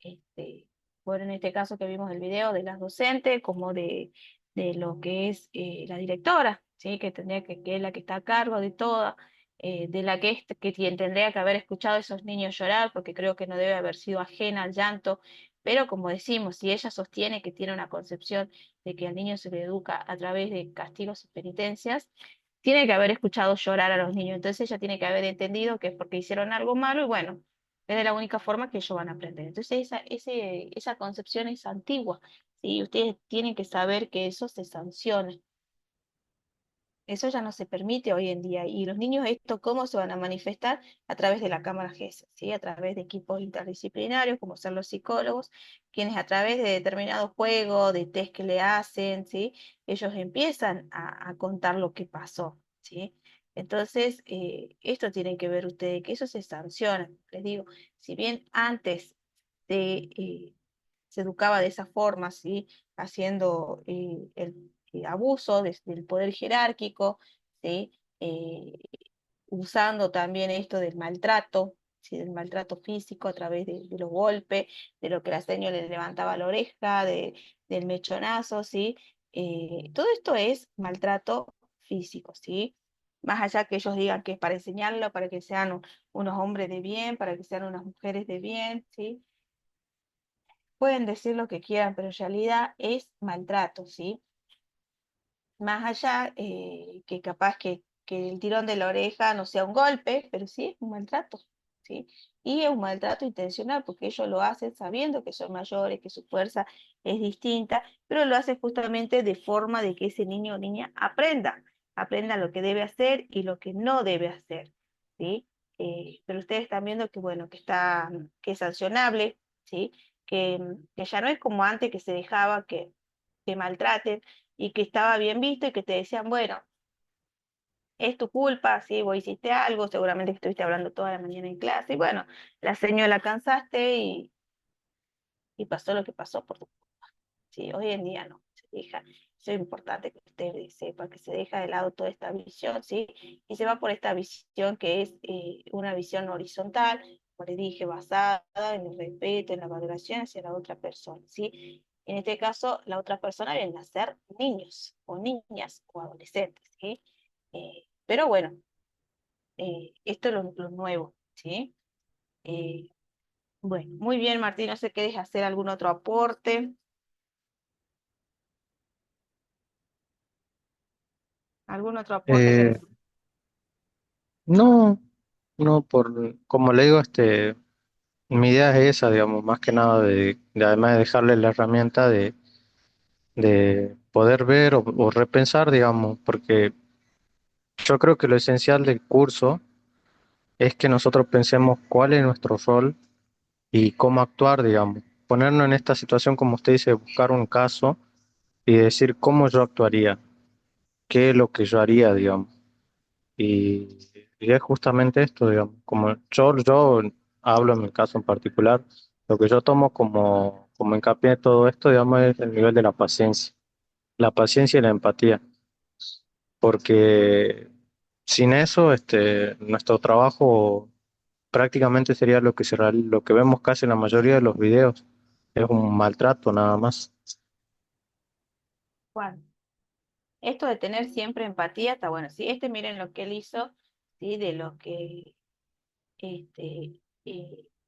este, bueno, en este caso que vimos el video, de las docentes, como de lo que es la directora, ¿sí? Que tendría que es la que está a cargo de toda, de la que quien tendría que haber escuchado a esos niños llorar, porque creo que no debe haber sido ajena al llanto, pero como decimos, si ella sostiene que tiene una concepción de que al niño se le educa a través de castigos y penitencias, tiene que haber escuchado llorar a los niños. Entonces ella tiene que haber entendido que es porque hicieron algo malo y bueno, es de la única forma que ellos van a aprender. Entonces esa concepción es antigua, ¿sí? Ustedes tienen que saber que eso se sanciona. Eso ya no se permite hoy en día. Y los niños, ¿esto cómo se van a manifestar? A través de la cámara GESE, ¿sí? A través de equipos interdisciplinarios, como son los psicólogos, quienes a través de determinados juegos, de test que le hacen, ¿sí? Ellos empiezan a contar lo que pasó, ¿sí? Entonces, esto tienen que ver ustedes, que eso se sanciona. Les digo, si bien antes se educaba de esa forma, ¿sí? Haciendo el abuso del poder jerárquico, ¿sí? Eh, Usando también esto del maltrato, ¿sí? Del maltrato físico a través de los golpes, de lo que la señora le levantaba la oreja, del mechonazo, ¿sí? Todo esto es maltrato físico, ¿sí? Más allá que ellos digan que es para enseñarlo, para que sean unos hombres de bien, para que sean unas mujeres de bien, ¿sí? Pueden decir lo que quieran, pero en realidad es maltrato, ¿sí? Más allá que capaz que el tirón de la oreja no sea un golpe, pero sí es un maltrato, ¿sí? Y es un maltrato intencional porque ellos lo hacen sabiendo que son mayores, que su fuerza es distinta, pero lo hacen justamente de forma de que ese niño o niña aprenda lo que debe hacer y lo que no debe hacer, ¿sí? Pero ustedes están viendo que, bueno, que es sancionable, ¿sí? Que ya no es como antes que se dejaba que maltraten y que estaba bien visto y que te decían, bueno, es tu culpa, sí, vos hiciste algo, seguramente que estuviste hablando toda la mañana en clase, y bueno, la señora la cansaste y pasó lo que pasó por tu culpa. Sí, hoy en día no, se deja, eso es importante que usted sepa, que se deja de lado toda esta visión, ¿sí? Y se va por esta visión que es una visión horizontal, como le dije, basada en el respeto, en la valoración hacia la otra persona, ¿sí? En este caso, la otra persona vienen a ser niños o niñas o adolescentes, ¿sí? Pero bueno, esto es lo nuevo, ¿sí? Eh, bueno, muy bien, Martín, no sé, ¿querés hacer algún otro aporte? ¿Algún otro aporte que Eh, nos... no, no, como le digo, mi idea es esa, digamos, más que nada además de dejarle la herramienta de poder ver o repensar, digamos, porque yo creo que lo esencial del curso es que nosotros pensemos cuál es nuestro rol y cómo actuar, digamos. Ponernos en esta situación, como usted dice, buscar un caso y decir cómo yo actuaría, qué es lo que yo haría, digamos. Y, y es justamente esto, digamos. Como yo hablo en mi caso en particular, lo que yo tomo como hincapié de todo esto, digamos, es el nivel de la paciencia y la empatía, porque sin eso, nuestro trabajo prácticamente sería lo que vemos casi en la mayoría de los videos, es un maltrato nada más. Bueno, esto de tener siempre empatía está bueno, ¿sí? Miren lo que él hizo, ¿sí? De lo que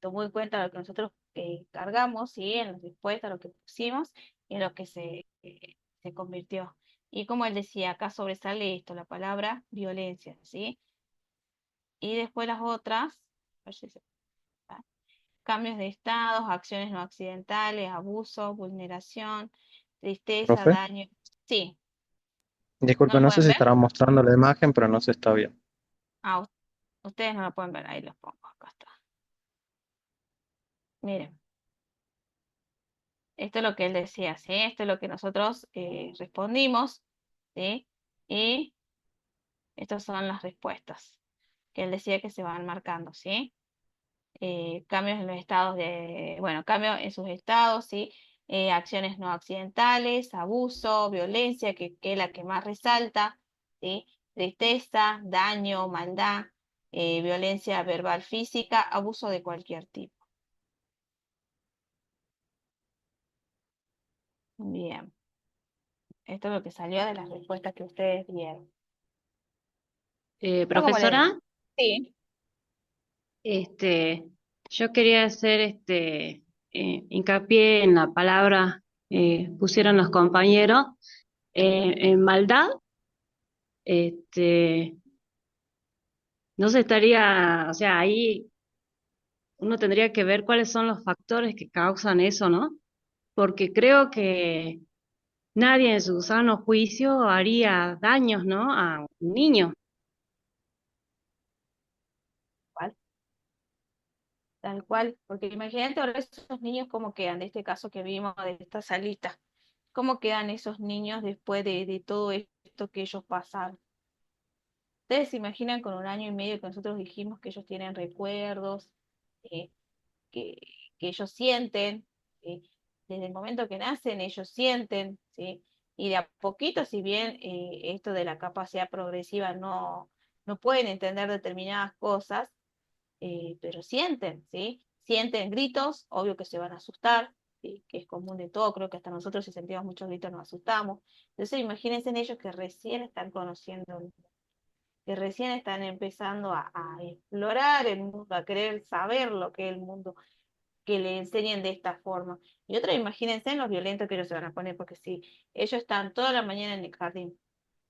tomó en cuenta lo que nosotros cargamos, ¿sí? En las respuestas, lo que pusimos, y en lo que se convirtió. Y como él decía, acá sobresale esto, la palabra violencia, ¿sí? Y después las otras, a ver si ah, cambios de estados, acciones no accidentales, abuso, vulneración, tristeza, Profe, daño. Sí, ¿no disculpe, lo no sé pueden si ver? estará mostrando la imagen, pero no se está bien. Ah, ustedes no lo pueden ver, ahí los pongo, acá está. Miren. Esto es lo que él decía, ¿sí? Esto es lo que nosotros respondimos, ¿sí? Y estas son las respuestas que él decía que se van marcando, ¿sí? Cambios en los estados bueno, cambios en sus estados, ¿sí? Acciones no accidentales, abuso, violencia, que es la que más resalta, ¿sí? Tristeza, daño, maldad, violencia verbal física, abuso de cualquier tipo. Bien, esto es lo que salió de las respuestas que ustedes dieron. Pero como les... Profesora, Sí. este, yo quería hacer hincapié en la palabra pusieron los compañeros en maldad. Este, no se estaría, o sea, ahí uno tendría que ver cuáles son los factores que causan eso, ¿no? Porque creo que nadie en su sano juicio haría daños, ¿no? A un niño. Cual, tal cual, porque imagínate ahora esos niños cómo quedan, de este caso que vimos de esta salita, cómo quedan esos niños después de todo esto que ellos pasaron. Ustedes se imaginan con 1 año y medio que nosotros dijimos que ellos tienen recuerdos, eh, que, que ellos sienten, ¿sí? Desde el momento que nacen ellos sienten, ¿sí? Y de a poquito, si bien esto de la capacidad progresiva no pueden entender determinadas cosas, pero sienten, ¿sí? Sienten gritos, obvio que se van a asustar, ¿sí? Que es común de todo, creo que hasta nosotros si sentimos muchos gritos nos asustamos. Entonces imagínense en ellos que recién están conociendo, que recién están empezando a explorar el mundo, a querer saber lo que es el mundo, que le enseñen de esta forma. Y otra, imagínense en los violentos que ellos se van a poner, porque si ellos están toda la mañana en el jardín,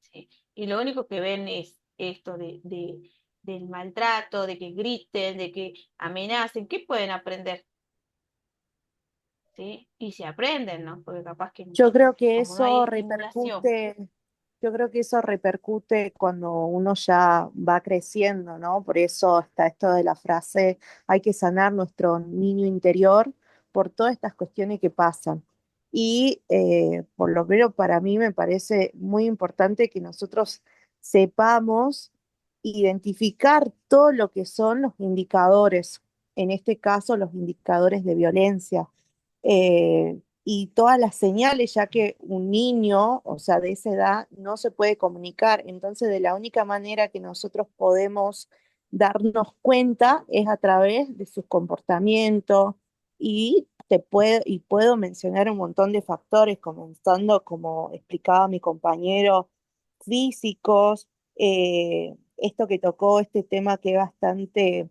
¿sí? Y lo único que ven es esto del maltrato, de que griten, de que amenacen, ¿qué pueden aprender? ¿Sí? Y si aprenden, ¿no? Porque capaz que Yo creo que como no hay eso estimulación, repercute, yo creo que eso repercute cuando uno ya va creciendo, ¿no? Por eso está esto de la frase, hay que sanar nuestro niño interior por todas estas cuestiones que pasan. Y por lo menos para mí me parece muy importante que nosotros sepamos identificar todo lo que son los indicadores, en este caso los indicadores de violencia y todas las señales, ya que un niño, o sea, de esa edad, no se puede comunicar. Entonces, de la única manera que nosotros podemos darnos cuenta es a través de sus comportamientos y puedo mencionar un montón de factores, comenzando, como explicaba mi compañero, físicos, esto que tocó, este tema que es bastante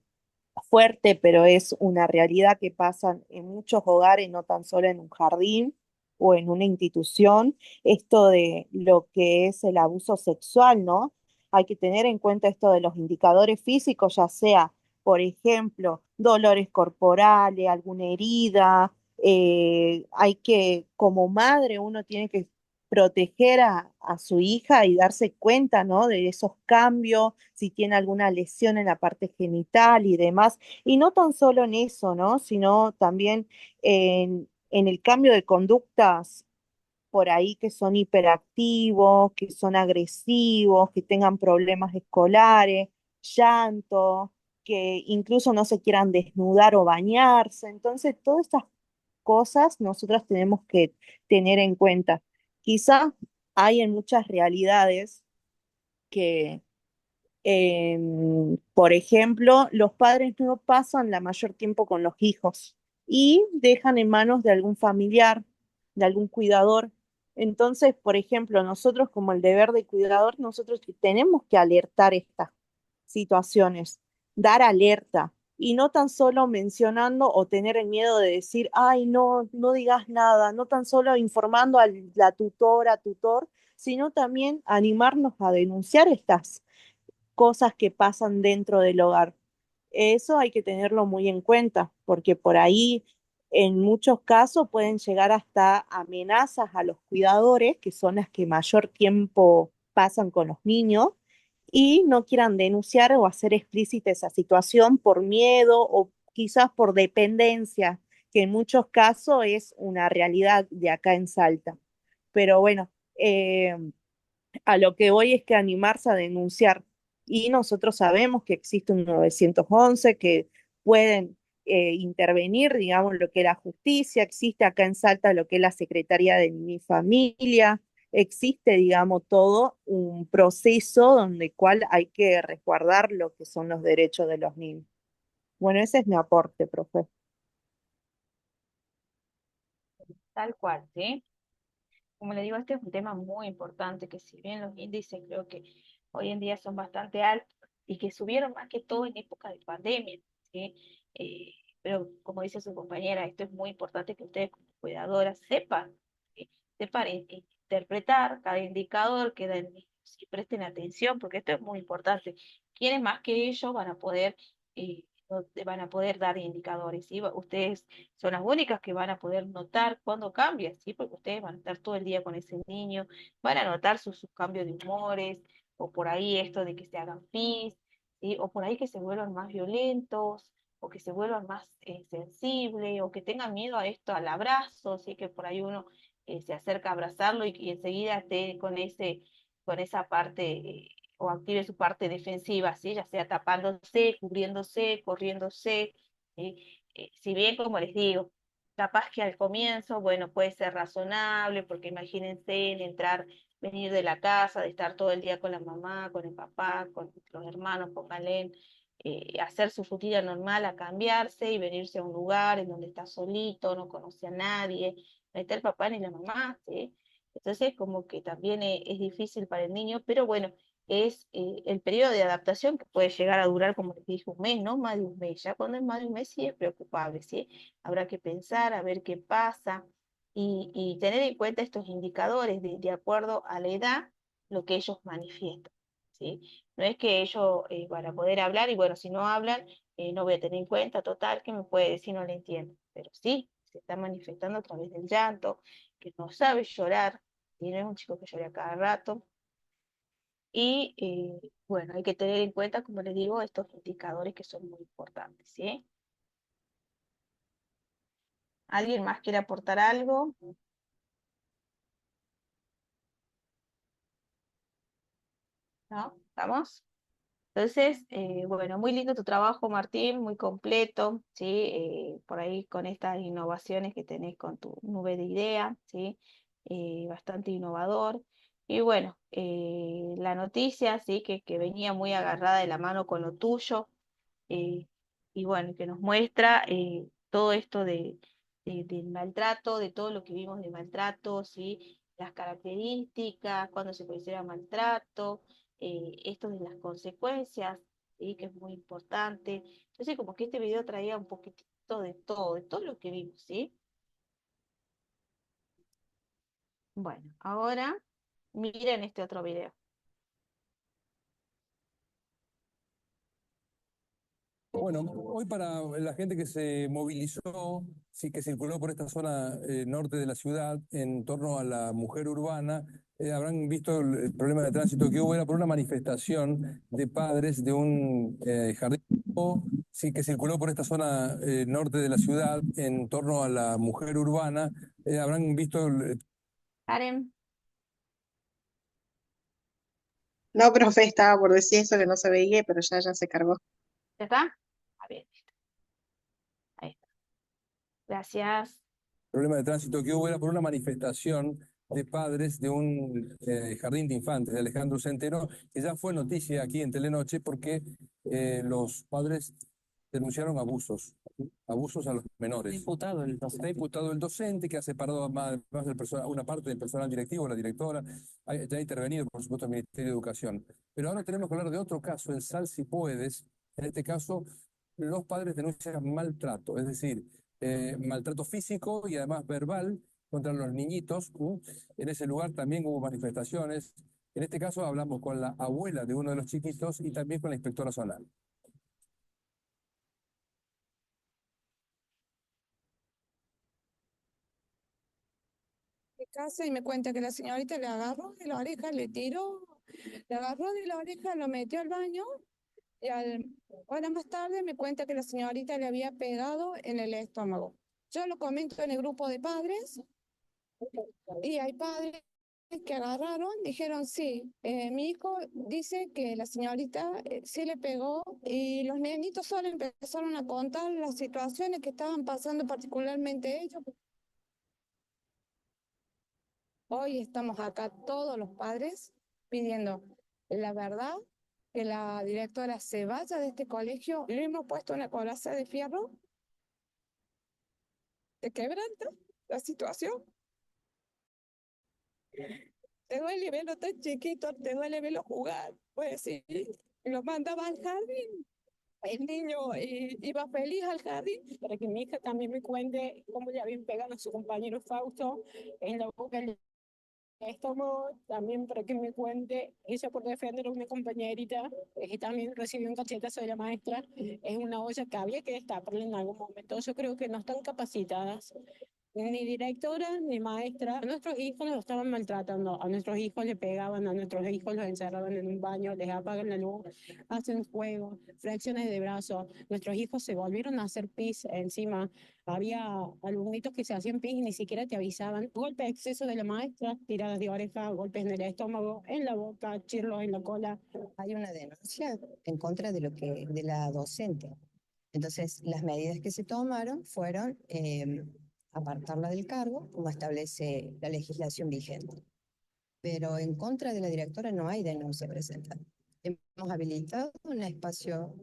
fuerte, pero es una realidad que pasa en muchos hogares, no tan solo en un jardín o en una institución, esto de lo que es el abuso sexual, ¿no? Hay que tener en cuenta esto de los indicadores físicos, ya sea, por ejemplo, dolores corporales, alguna herida, hay que, como madre, uno tiene que proteger a su hija y darse cuenta, ¿no? De esos cambios, si tiene alguna lesión en la parte genital y demás. Y no tan solo en eso, ¿no? Sino también en el cambio de conductas por ahí que son hiperactivos, que son agresivos, que tengan problemas escolares, llanto, que incluso no se quieran desnudar o bañarse. Entonces, todas estas cosas nosotros tenemos que tener en cuenta. Quizá hay en muchas realidades que por ejemplo, los padres no pasan la mayor tiempo con los hijos y dejan en manos de algún familiar, de algún cuidador. Entonces, por ejemplo, nosotros como el deber de cuidador, nosotros tenemos que alertar estas situaciones, dar alerta y no tan solo mencionando o tener el miedo de decir, ay, no, no digas nada, no tan solo informando a la tutora, tutor, sino también animarnos a denunciar estas cosas que pasan dentro del hogar. Eso hay que tenerlo muy en cuenta, porque por ahí en muchos casos pueden llegar hasta amenazas a los cuidadores, que son las que mayor tiempo pasan con los niños, y no quieran denunciar o hacer explícita esa situación por miedo o quizás por dependencia, que en muchos casos es una realidad de acá en Salta. Pero bueno, a lo que voy es que animarse a denunciar. Y nosotros sabemos que existe un 911 que pueden intervenir, digamos, lo que es la justicia, existe acá en Salta lo que es la Secretaría de mi familia, existe, digamos, todo un proceso donde cual hay que resguardar lo que son los derechos de los niños. Bueno, ese es mi aporte, profe. Tal cual, ¿sí? Como le digo, este es un tema muy importante, que si bien los índices creo que hoy en día son bastante altos y que subieron más que todo en época de pandemia, ¿sí? Eh, pero como dice su compañera, esto es muy importante que ustedes como cuidadoras sepan, ¿sí? Sepan interpretar cada indicador que dan y presten atención, porque esto es muy importante. ¿Quiénes más que ellos van a poder, van a poder dar indicadores? ¿Sí? Ustedes son las únicas que van a poder notar cuándo cambia, ¿sí? Porque ustedes van a estar todo el día con ese niño, van a notar sus cambios de humores, o por ahí esto de que se hagan pis, ¿sí? O por ahí que se vuelvan más violentos, o que se vuelvan más sensibles, o que tengan miedo a esto, al abrazo, ¿sí? Que por ahí uno se acerca a abrazarlo y enseguida esté con esa parte, o active su parte defensiva, ¿sí? Ya sea tapándose, cubriéndose, corriéndose, ¿sí? Si bien, como les digo, capaz que al comienzo, bueno, puede ser razonable, porque imagínense en entrar, venir de la casa, de estar todo el día con la mamá, con el papá, con los hermanos, pónganle, hacer su rutina normal, a cambiarse y venirse a un lugar en donde está solito, no conoce a nadie, no está el papá ni la mamá, ¿sí? Entonces, como que también es difícil para el niño, pero bueno, es el periodo de adaptación que puede llegar a durar, como les dije, un mes, no más de un mes. Ya cuando es más de un mes sí es preocupable, ¿sí? Habrá que pensar, a ver qué pasa y tener en cuenta estos indicadores de acuerdo a la edad, lo que ellos manifiestan, ¿sí? No es que ellos van a poder hablar y bueno, si no hablan, no voy a tener en cuenta, total, que me puede decir no le entiendo, pero sí, se está manifestando a través del llanto, que no sabe llorar, y no es un chico que llora cada rato, y bueno, hay que tener en cuenta, como les digo, estos indicadores que son muy importantes, ¿sí? ¿Alguien más quiere aportar algo? ¿No? ¿Estamos? Entonces, bueno, muy lindo tu trabajo, Martín, muy completo, ¿sí? Por ahí con estas innovaciones que tenés con tu nube de ideas, ¿sí? Bastante innovador. Y bueno, la noticia, ¿sí? Que venía muy agarrada de la mano con lo tuyo, eh, y bueno, que nos muestra todo esto del maltrato, de todo lo que vimos de maltrato, ¿sí? Las características, cuándo se considera maltrato, esto de las consecuencias, ¿sí? Que es muy importante. Entonces, como que este video traía un poquitito de todo lo que vimos, ¿sí? Bueno, ahora miren este otro video. Bueno, hoy para la gente que se movilizó, sí, que circuló por esta zona norte de la ciudad en torno a la mujer urbana, habrán visto el problema de tránsito que hubo, era por una manifestación de padres de un jardín, sí, que circuló por esta zona norte de la ciudad en torno a la mujer urbana, habrán visto Karen, No, profe, estaba por decir eso que no se veía, pero ya se cargó. ¿ya está? A ver, listo. Ahí está. Gracias. problema de tránsito que hubo, era por una manifestación de padres de un jardín de infantes de Alejandro Centeno, que ya fue noticia aquí en Telenoche porque los padres denunciaron abusos a los menores. Está imputado el docente que ha separado más del una parte del personal directivo, la directora, ya ha intervenido, por supuesto, el Ministerio de Educación. Pero ahora tenemos que hablar de otro caso, el Sal Si Puedes. En este caso, los padres denuncian maltrato, es decir, maltrato físico y además verbal contra los niñitos. En ese lugar también hubo manifestaciones. En este caso hablamos con la abuela de uno de los chiquitos y también con la inspectora zonal. De casa y me cuenta que la señorita le agarró de la oreja, le tiró, le agarró de la oreja, lo metió al baño y horas más tarde me cuenta que la señorita le había pegado en el estómago. Yo lo comento en el grupo de padres y hay padres que agarraron, dijeron sí, mi hijo dice que la señorita sí le pegó y los nenitos solo empezaron a contar las situaciones que estaban pasando particularmente ellos. Hoy estamos acá todos los padres pidiendo la verdad, que la directora se vaya de este colegio. Le hemos puesto una coraza de fierro, te quebranta la situación. Te duele verlo tan chiquito, te duele verlo jugar. Pues sí, lo mandaba al jardín. El niño iba feliz al jardín para que mi hija también me cuente cómo le habían pegado a su compañero Fausto en la boca. Estómago, también para que me cuente, ella por defender a una compañerita, que también recibió un cachetazo de la maestra, es una olla que había que destaparla en algún momento. Yo creo que no están capacitadas, ni directora ni maestra. A nuestros hijos los estaban maltratando, a nuestros hijos le pegaban, a nuestros hijos los encerraban en un baño, les apagan la luz, hacen fuego, fracciones de brazos. Nuestros hijos se volvieron a hacer pis encima. Había alumnitos que se hacían pis y ni siquiera te avisaban. Golpe de exceso de la maestra, tiradas de oreja, golpes en el estómago, en la boca, chirlos en la cola. Hay una denuncia en contra de la docente. Entonces, las medidas que se tomaron fueron apartarla del cargo, como establece la legislación vigente. Pero en contra de la directora no hay denuncia presentada. Hemos habilitado un espacio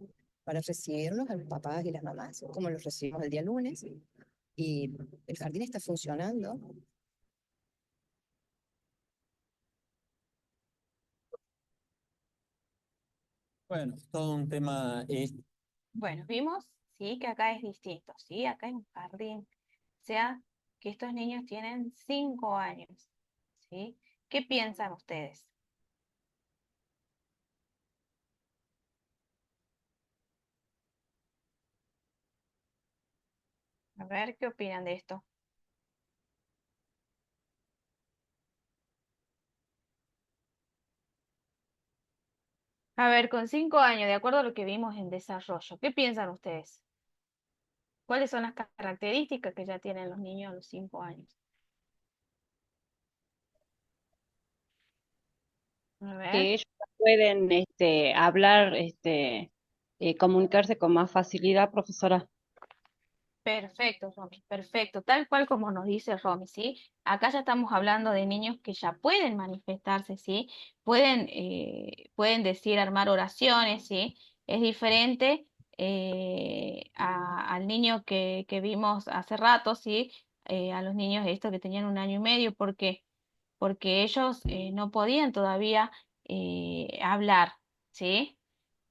para recibirlos a los papás y las mamás, como los recibimos el día lunes, y el jardín está funcionando. Bueno, todo un tema. Bueno, vimos, sí, que acá es distinto, sí, acá es un jardín. O sea, que estos niños tienen 5 años, ¿sí? ¿Qué piensan ustedes? A ver, ¿qué opinan de esto? A ver, con 5 años, de acuerdo a lo que vimos en desarrollo, ¿qué piensan ustedes? ¿Cuáles son las características que ya tienen los niños a los 5 años? A ver. Que ellos pueden hablar, comunicarse con más facilidad, profesora. Perfecto, Romy, perfecto, tal cual como nos dice Romy, ¿sí? Acá ya estamos hablando de niños que ya pueden manifestarse, ¿sí? Pueden decir, armar oraciones, ¿sí? Es diferente al niño que vimos hace rato, ¿sí? A los niños estos que tenían 1 año y medio, ¿por qué? Porque ellos no podían todavía hablar, ¿sí?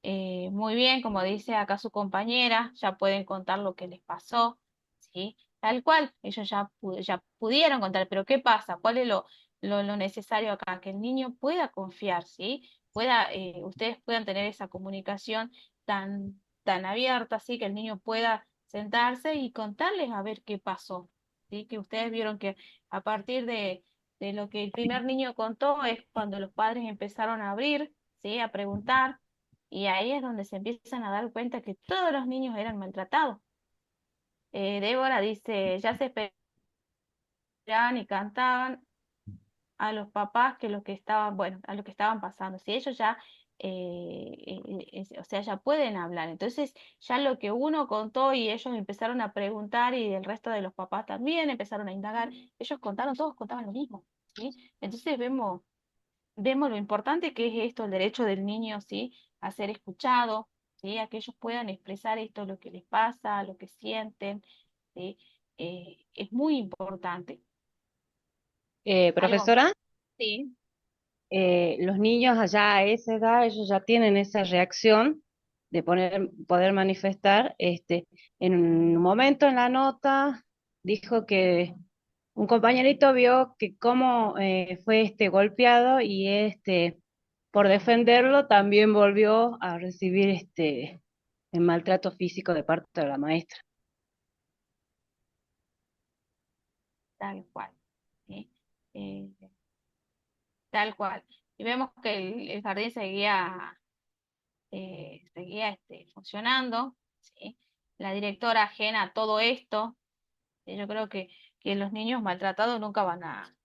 Muy bien, como dice acá su compañera, ya pueden contar lo que les pasó, ¿sí? Tal cual, ellos ya pudieron contar, pero ¿qué pasa? ¿Cuál es lo necesario acá? Que el niño pueda confiar, ¿sí? Ustedes puedan tener esa comunicación tan abierta, ¿sí? Que el niño pueda sentarse y contarles a ver qué pasó, ¿sí? Que ustedes vieron que a partir de lo que el primer niño contó es cuando los padres empezaron a abrir, ¿sí? A preguntar. Y ahí es donde se empiezan a dar cuenta que todos los niños eran maltratados. Débora dice, ya se esperaban y cantaban a los papás que los que estaban, bueno, a lo que estaban pasando. Si ellos ya, o sea, ya pueden hablar. Entonces, ya lo que uno contó y ellos empezaron a preguntar y el resto de los papás también empezaron a indagar, ellos contaron, todos contaban lo mismo, ¿sí? Entonces vemos lo importante que es esto, el derecho del niño, ¿sí? A ser escuchado, ¿sí? A que ellos puedan expresar esto, lo que les pasa, lo que sienten, ¿sí? Es muy importante. ¿Algo? Profesora, Sí. los niños allá a esa edad, ellos ya tienen esa reacción de poder manifestar. En un momento en la nota dijo que un compañerito vio que cómo fue golpeado y por defenderlo también volvió a recibir el maltrato físico de parte de la maestra. Tal cual, ¿sí? Eh, Tal cual. Y vemos que el jardín seguía funcionando, ¿sí? La directora ajena a todo esto. Yo creo que los niños maltratados nunca van a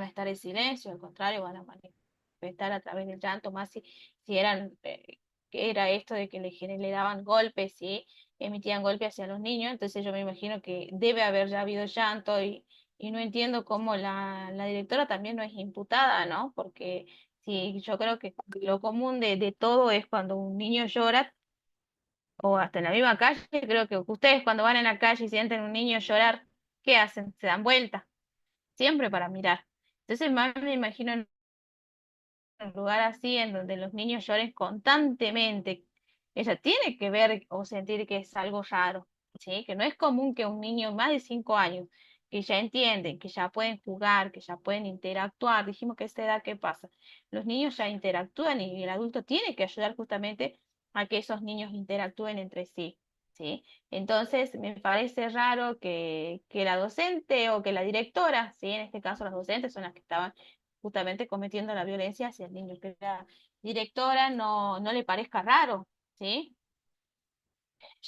estar en silencio, al contrario, van a manifestar a través del llanto, más si eran, que era esto de que le daban golpes, ¿sí? Emitían golpes hacia los niños, entonces yo me imagino que debe haber ya habido llanto y no entiendo cómo la directora también no es imputada, ¿no? Porque sí, yo creo que lo común de todo es cuando un niño llora, o hasta en la misma calle, creo que ustedes cuando van en la calle y sienten un niño llorar, ¿qué hacen? Se dan vuelta, siempre para mirar. Entonces más me imagino en un lugar así en donde los niños lloren constantemente. Ella tiene que ver o sentir que es algo raro, ¿sí? Que no es común que un niño más de 5 años, que ya entienden, que ya pueden jugar, que ya pueden interactuar, dijimos que a esta edad, ¿qué pasa? Los niños ya interactúan y el adulto tiene que ayudar justamente a que esos niños interactúen entre sí, ¿sí? Entonces, me parece raro que la docente o que la directora, ¿sí? En este caso las docentes son las que estaban justamente cometiendo la violencia hacia el niño, que la directora no le parezca raro, ¿sí?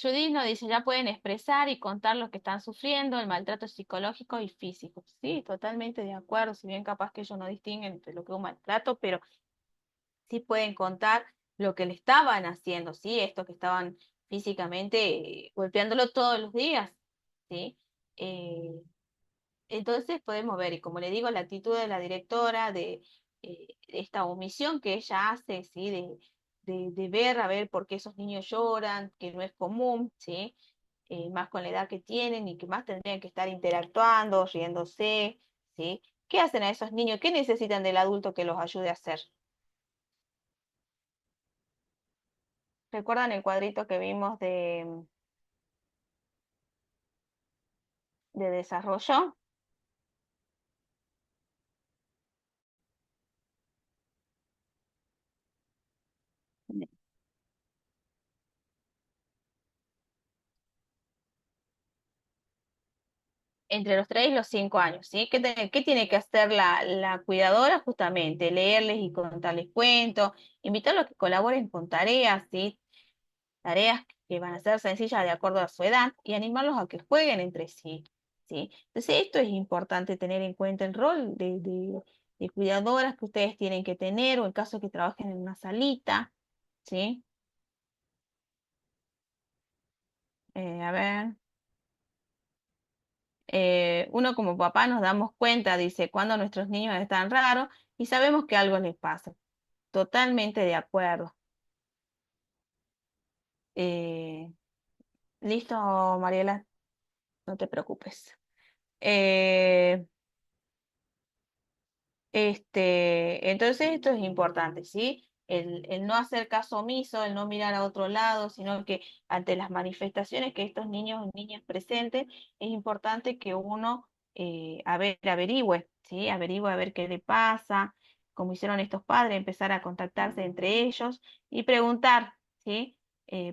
Judith nos dice, ya pueden expresar y contar lo que están sufriendo, el maltrato psicológico y físico. Sí, totalmente de acuerdo, si bien capaz que ellos no distinguen entre lo que es un maltrato, pero sí pueden contar lo que le estaban haciendo, ¿sí? Esto que estaban físicamente golpeándolo todos los días, ¿sí? Eh, entonces podemos ver, y como le digo, la actitud de la directora, de esta omisión que ella hace, ¿sí? De ver, a ver por qué esos niños lloran, que no es común, ¿sí? Más con la edad que tienen y que más tendrían que estar interactuando, riéndose, ¿sí? ¿Qué hacen a esos niños? ¿Qué necesitan del adulto que los ayude a hacer? ¿Recuerdan el cuadrito que vimos de desarrollo? Entre los 3 y los 5 años, ¿sí? ¿Qué tiene que hacer la cuidadora? Justamente leerles y contarles cuentos, invitarlos a que colaboren con tareas, ¿sí? Tareas que van a ser sencillas de acuerdo a su edad y animarlos a que jueguen entre sí, ¿sí? Entonces esto es importante tener en cuenta el rol de cuidadoras que ustedes tienen que tener o en caso que trabajen en una salita, ¿sí? A ver. Uno como papá nos damos cuenta, dice, cuando nuestros niños están raros y sabemos que algo les pasa. Totalmente de acuerdo. Eh, Listo, Mariela, no te preocupes. Eh, Entonces esto es importante, ¿sí? El no hacer caso omiso, el no mirar a otro lado, sino que ante las manifestaciones que estos niños y niñas presenten, es importante que uno, averigüe, ¿sí? Averigüe a ver qué le pasa, como hicieron estos padres, empezar a contactarse entre ellos y preguntar, ¿sí?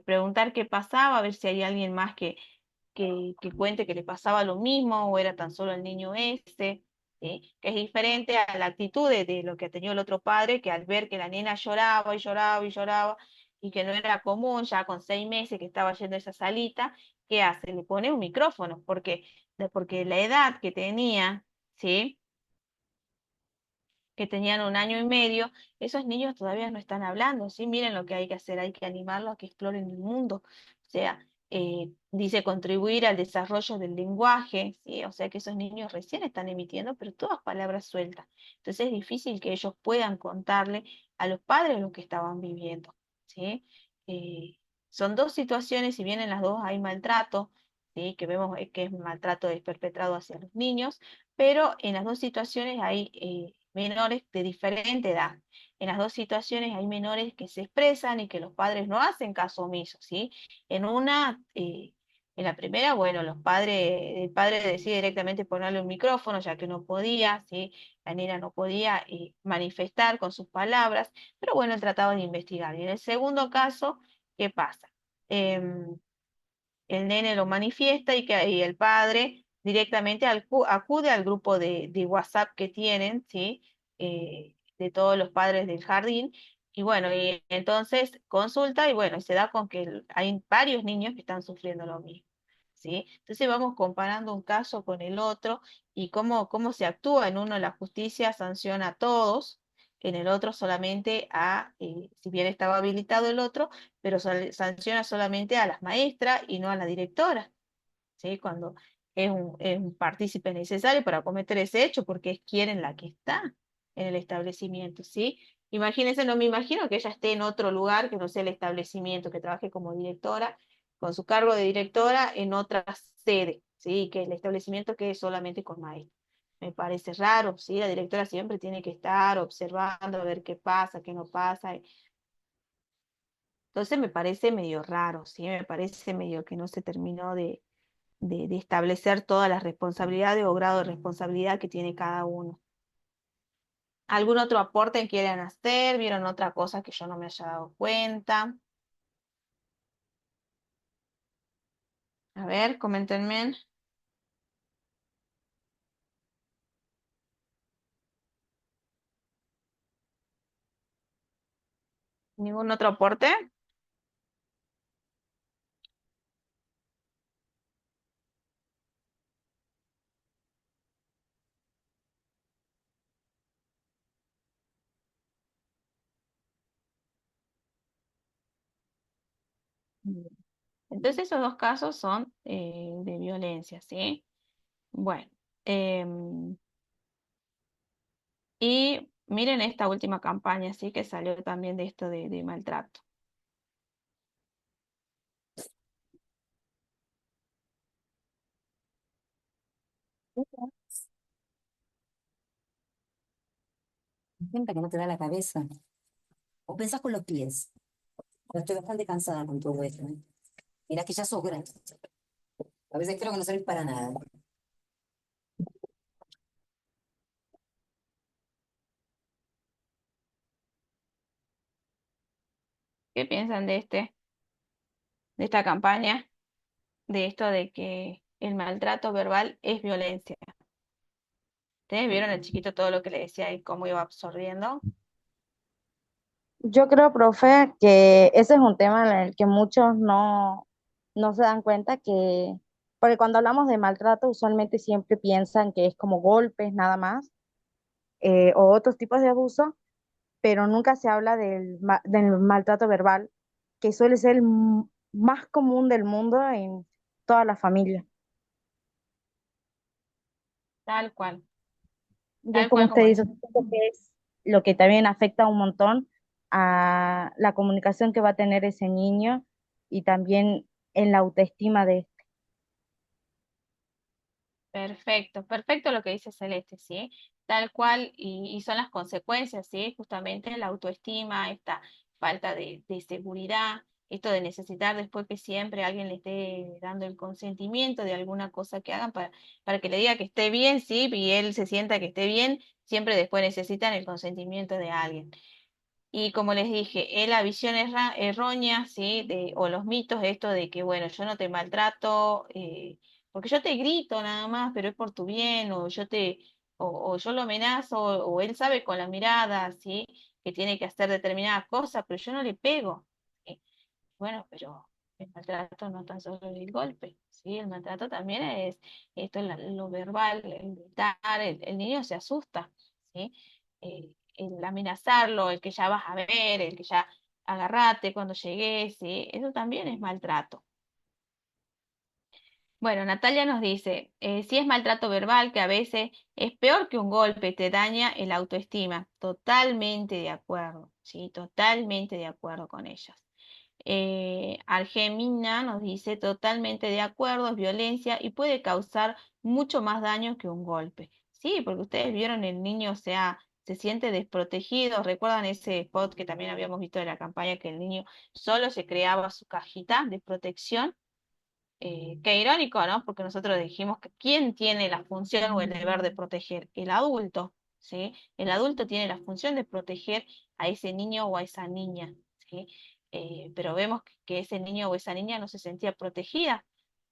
Preguntar qué pasaba, a ver si hay alguien más que cuente que le pasaba lo mismo o era tan solo el niño este, ¿sí? Que es diferente a la actitud de lo que ha tenido el otro padre, que al ver que la nena lloraba y lloraba y lloraba y que no era común, ya con 6 meses que estaba yendo a esa salita, ¿qué hace? Le pone un micrófono, porque la edad que tenía, ¿sí? Que tenían 1 año y medio, esos niños todavía no están hablando, ¿sí? Miren lo que hay que hacer, hay que animarlos a que exploren el mundo. O sea, dice contribuir al desarrollo del lenguaje, ¿sí? O sea que esos niños recién están emitiendo, pero todas palabras sueltas. Entonces es difícil que ellos puedan contarle a los padres lo que estaban viviendo, ¿sí? Son dos situaciones, si bien en las dos hay maltrato, ¿sí? Que vemos que es maltrato es perpetrado hacia los niños, pero en las dos situaciones hay menores de diferente edad. En las dos situaciones hay menores que se expresan y que los padres no hacen caso omiso, ¿sí? En una, en la primera, bueno, el padre decide directamente ponerle un micrófono, ya que no podía, ¿sí? La nena no podía manifestar con sus palabras, pero bueno, él trataba de investigar. Y en el segundo caso, ¿qué pasa? Em, el nene lo manifiesta y el padre directamente acude al grupo de WhatsApp que tienen, ¿sí? De todos los padres del jardín. Y bueno, y entonces consulta y bueno, se da con que hay varios niños que están sufriendo lo mismo, ¿sí? Entonces vamos comparando un caso con el otro y cómo se actúa. En uno la justicia sanciona a todos, en el otro solamente si bien estaba habilitado el otro, pero sanciona solamente a las maestras y no a la directora, ¿sí? Cuando es un partícipe necesario para cometer ese hecho, porque es quien en la que está en el establecimiento, ¿sí? Imagínense, no me imagino que ella esté en otro lugar que no sea el establecimiento, que trabaje como directora, con su cargo de directora en otra sede, ¿sí? Que el establecimiento quede solamente con maestros. Me parece raro, ¿sí? La directora siempre tiene que estar observando a ver qué pasa, qué no pasa. Entonces me parece medio raro, ¿sí? Me parece medio que no se terminó de establecer todas las responsabilidades o grado de responsabilidad que tiene cada uno. ¿Algún otro aporte quieran hacer? ¿Vieron otra cosa que yo no me haya dado cuenta? A ver, coméntenme. ¿Ningún otro aporte? Bien. Entonces esos dos casos son de violencia, ¿sí? Bueno, em, y miren esta última campaña, ¿sí? Que salió también de esto de maltrato. Cuenta que no te da la cabeza. O pensás con los pies. Pero estoy bastante cansada con todo esto, ¿eh? Mirá que ya sos grande. A veces creo que no servís para nada. ¿Qué piensan de esta campaña? De esto de que el maltrato verbal es violencia. ¿Ustedes vieron el chiquito todo lo que le decía y cómo iba absorbiendo? Yo creo, profe, que ese es un tema en el que muchos no se dan cuenta porque cuando hablamos de maltrato, usualmente siempre piensan que es como golpes nada más, o otros tipos de abuso, pero nunca se habla del maltrato verbal, que suele ser el más común del mundo en todas las familias. Tal cual, Y es tal como cual usted como dice, eso. siento que es lo que también afecta un montón a la comunicación que va a tener ese niño y también en la autoestima de Perfecto, perfecto lo que dice Celeste, ¿sí? tal cual, y son las consecuencias, ¿sí? Justamente la autoestima, esta falta de seguridad, esto de necesitar después que siempre alguien le esté dando el consentimiento de alguna cosa que hagan para que le diga que esté bien, ¿sí? Y él se sienta que esté bien, siempre después necesitan el consentimiento de alguien. Y como les dije, es la visión errónea, ¿sí? O los mitos, esto de que, bueno, yo no te maltrato, porque yo te grito nada más, pero es por tu bien, o yo lo amenazo, o él sabe con la mirada, ¿sí? Que tiene que hacer determinadas cosas, pero yo no le pego. ¿Sí? Bueno, pero el maltrato no tan solo el golpe, ¿sí? El maltrato también es esto, lo verbal, el gritar, el niño se asusta, ¿sí? El amenazarlo, el que ya vas a ver, el que ya agarrate cuando llegues, ¿sí? Eso también es maltrato. Bueno, Natalia nos dice, si es maltrato verbal, que a veces es peor que un golpe, te daña el autoestima. Totalmente de acuerdo, ¿sí? Totalmente de acuerdo con ellas. Argemina nos dice, totalmente de acuerdo, es violencia y puede causar mucho más daño que un golpe. Sí, porque ustedes vieron el niño, o sea, se siente desprotegido. ¿Recuerdan ese spot que también habíamos visto de la campaña que el niño solo se creaba su cajita de protección? Qué irónico, ¿no? Porque nosotros dijimos que quién tiene la función o el deber de proteger, el adulto, ¿sí? El adulto tiene la función de proteger a ese niño o a esa niña, ¿sí? Pero vemos que ese niño o esa niña no se sentía protegida,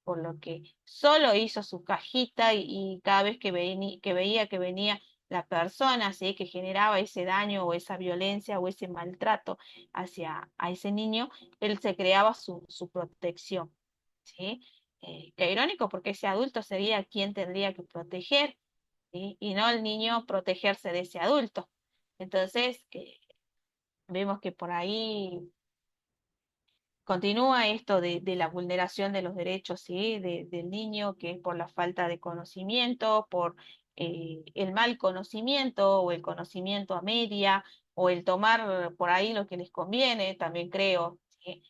por lo que solo hizo su cajita y cada vez que veía que venía la persona, ¿sí? Que generaba ese daño o esa violencia o ese maltrato hacia a ese niño, él se creaba su protección. ¿Sí? Qué irónico porque ese adulto sería quien tendría que proteger, ¿sí? Y no el niño protegerse de ese adulto. Entonces, vemos que por ahí continúa esto de la vulneración de los derechos, ¿sí? Del niño, que es por la falta de conocimiento, por el mal conocimiento o el conocimiento a media, o el tomar por ahí lo que les conviene, también creo, ¿sí?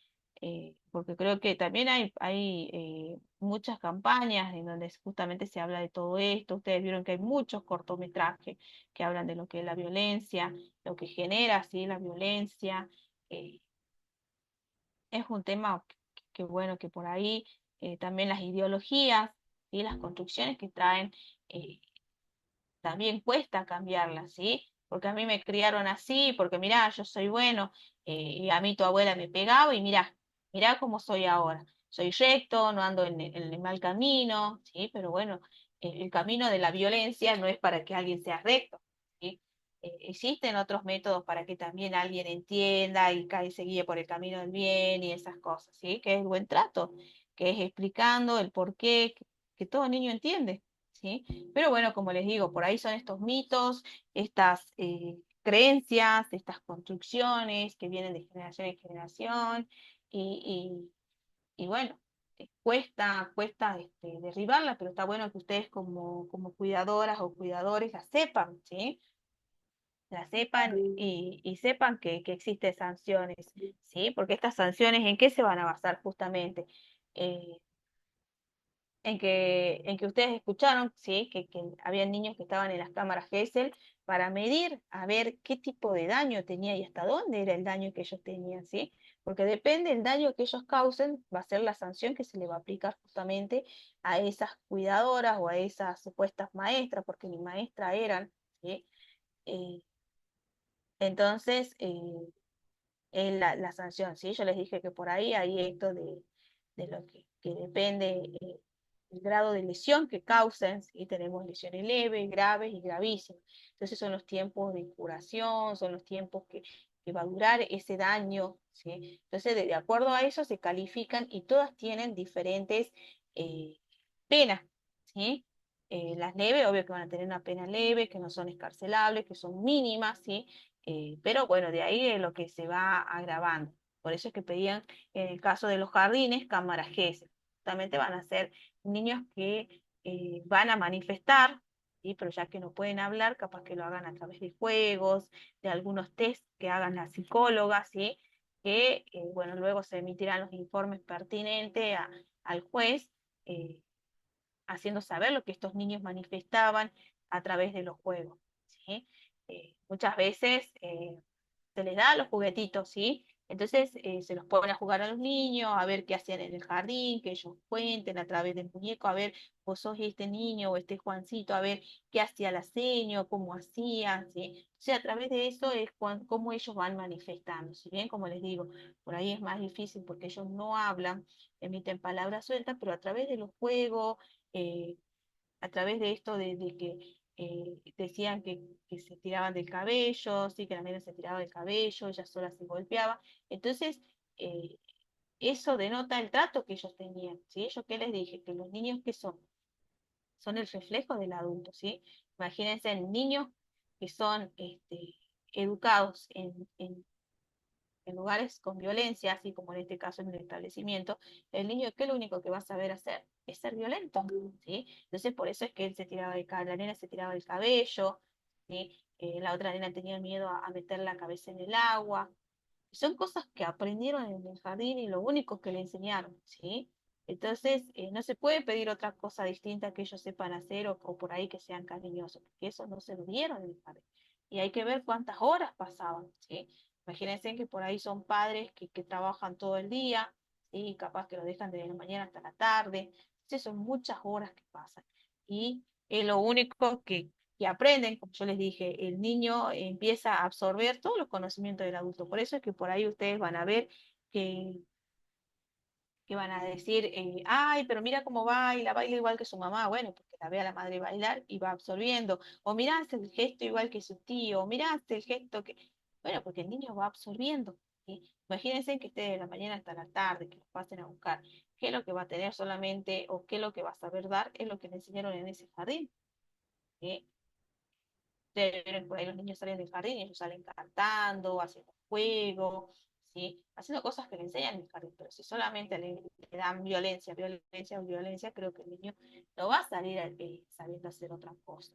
Porque creo que también hay muchas campañas en donde justamente se habla de todo esto. Ustedes vieron que hay muchos cortometrajes que hablan de lo que es la violencia, lo que genera, ¿sí? La violencia. eh, es un tema que bueno, que por ahí también las ideologías y las construcciones que traen, eh, también cuesta cambiarlas, ¿sí? Porque a mí me criaron así, porque mirá, yo soy bueno, y a mí tu abuela me pegaba, y mirá cómo soy ahora. Soy recto, no ando en el mal camino, ¿sí? Pero bueno, el camino de la violencia no es para que alguien sea recto, ¿sí? Existen otros métodos para que también alguien entienda y se guíe por el camino del bien y esas cosas, ¿sí? Que es el buen trato, que es explicando el por qué, que todo niño entiende, ¿sí? Pero bueno, como les digo, por ahí son estos mitos, estas creencias, estas construcciones que vienen de generación en generación y bueno, cuesta derribarlas, pero está bueno que ustedes como cuidadoras o cuidadores la sepan, ¿sí? La sepan y sepan que existen sanciones, ¿sí? Porque estas sanciones, ¿en qué se van a basar justamente? Eh, en que ustedes escucharon, ¿sí? Que había niños que estaban en las cámaras Gesell para medir a ver qué tipo de daño tenía y hasta dónde era el daño que ellos tenían, ¿sí? Porque depende del daño que ellos causen, va a ser la sanción que se le va a aplicar justamente a esas cuidadoras o a esas supuestas maestras, porque ni maestra eran, ¿sí? Eh, entonces, la sanción, ¿sí? Yo les dije que por ahí hay esto de lo que depende el grado de lesión que causen, ¿sí? Tenemos lesiones leves, graves y gravísimas. Entonces son los tiempos de curación, son los tiempos que va a durar ese daño, ¿sí? Entonces, de acuerdo a eso se califican y todas tienen diferentes eh, penas, ¿sí? Las leves, obvio que van a tener una pena leve, que no son escarcelables, que son mínimas, ¿sí? Pero bueno, de ahí es lo que se va agravando. Por eso es que pedían, en el caso de los jardines, cámaras GES. Justamente van a ser niños que van a manifestar, ¿sí? Pero ya que no pueden hablar, capaz que lo hagan a través de juegos, de algunos test que hagan las psicólogas, ¿sí? Que, bueno, luego se emitirán los informes pertinentes al juez, eh, haciendo saber lo que estos niños manifestaban a través de los juegos. ¿sí? Muchas veces se les da los juguetitos, ¿sí? Entonces se los pone a jugar a los niños, a ver qué hacían en el jardín, que ellos cuenten a través del muñeco, a ver, vos sos este niño o este Juancito, a ver qué hacía la seño, cómo hacían, ¿sí? O sea, a través de eso es cómo ellos van manifestando. Si bien, como les digo, por ahí es más difícil porque ellos no hablan, emiten palabras sueltas, pero a través de los juegos, eh, a través de esto de que decían que se tiraban del cabello, sí, que la nena se tiraba del cabello, ella sola se golpeaba. Entonces, eh, eso denota el trato que ellos tenían, ¿sí? Yo qué les dije, que los niños que son el reflejo del adulto, ¿sí? Imagínense en niños que son educados en lugares con violencia, así como en este caso en el establecimiento, el niño, ¿qué es lo único que va a saber hacer? Es ser violento, ¿sí? Entonces, por eso es que él se tiraba la nena se tiraba el cabello, ¿sí? La otra nena tenía miedo a meter la cabeza en el agua. Son cosas que aprendieron en el jardín y lo único que le enseñaron, ¿sí? Entonces, no se puede pedir otra cosa distinta que ellos sepan hacer o por ahí que sean cariñosos, porque eso no se lo dieron en el jardín. Y hay que ver cuántas horas pasaban, ¿sí? Imagínense que por ahí son padres que trabajan todo el día, ¿sí? Capaz que lo dejan desde la mañana hasta la tarde. Entonces son muchas horas que pasan. Y es lo único que aprenden, como yo les dije, el niño empieza a absorber todos los conocimientos del adulto. Por eso es que por ahí ustedes van a ver que, que van a decir, ay, pero mira cómo baila igual que su mamá. Bueno, porque la ve a la madre bailar y va absorbiendo. O miraste el gesto igual que su tío, o miraste el gesto que... Bueno, porque el niño va absorbiendo, ¿sí? Imagínense que esté de la mañana hasta la tarde, que los pasen a buscar. ¿Qué es lo que va a tener solamente o qué es lo que va a saber dar? Es lo que le enseñaron en ese jardín, ¿sí? Por ahí los niños salen del jardín y ellos salen cantando, haciendo juegos, ¿sí? Haciendo cosas que le enseñan en el jardín, pero si solamente le dan violencia, violencia, violencia, creo que el niño no va a salir sabiendo hacer otra cosa,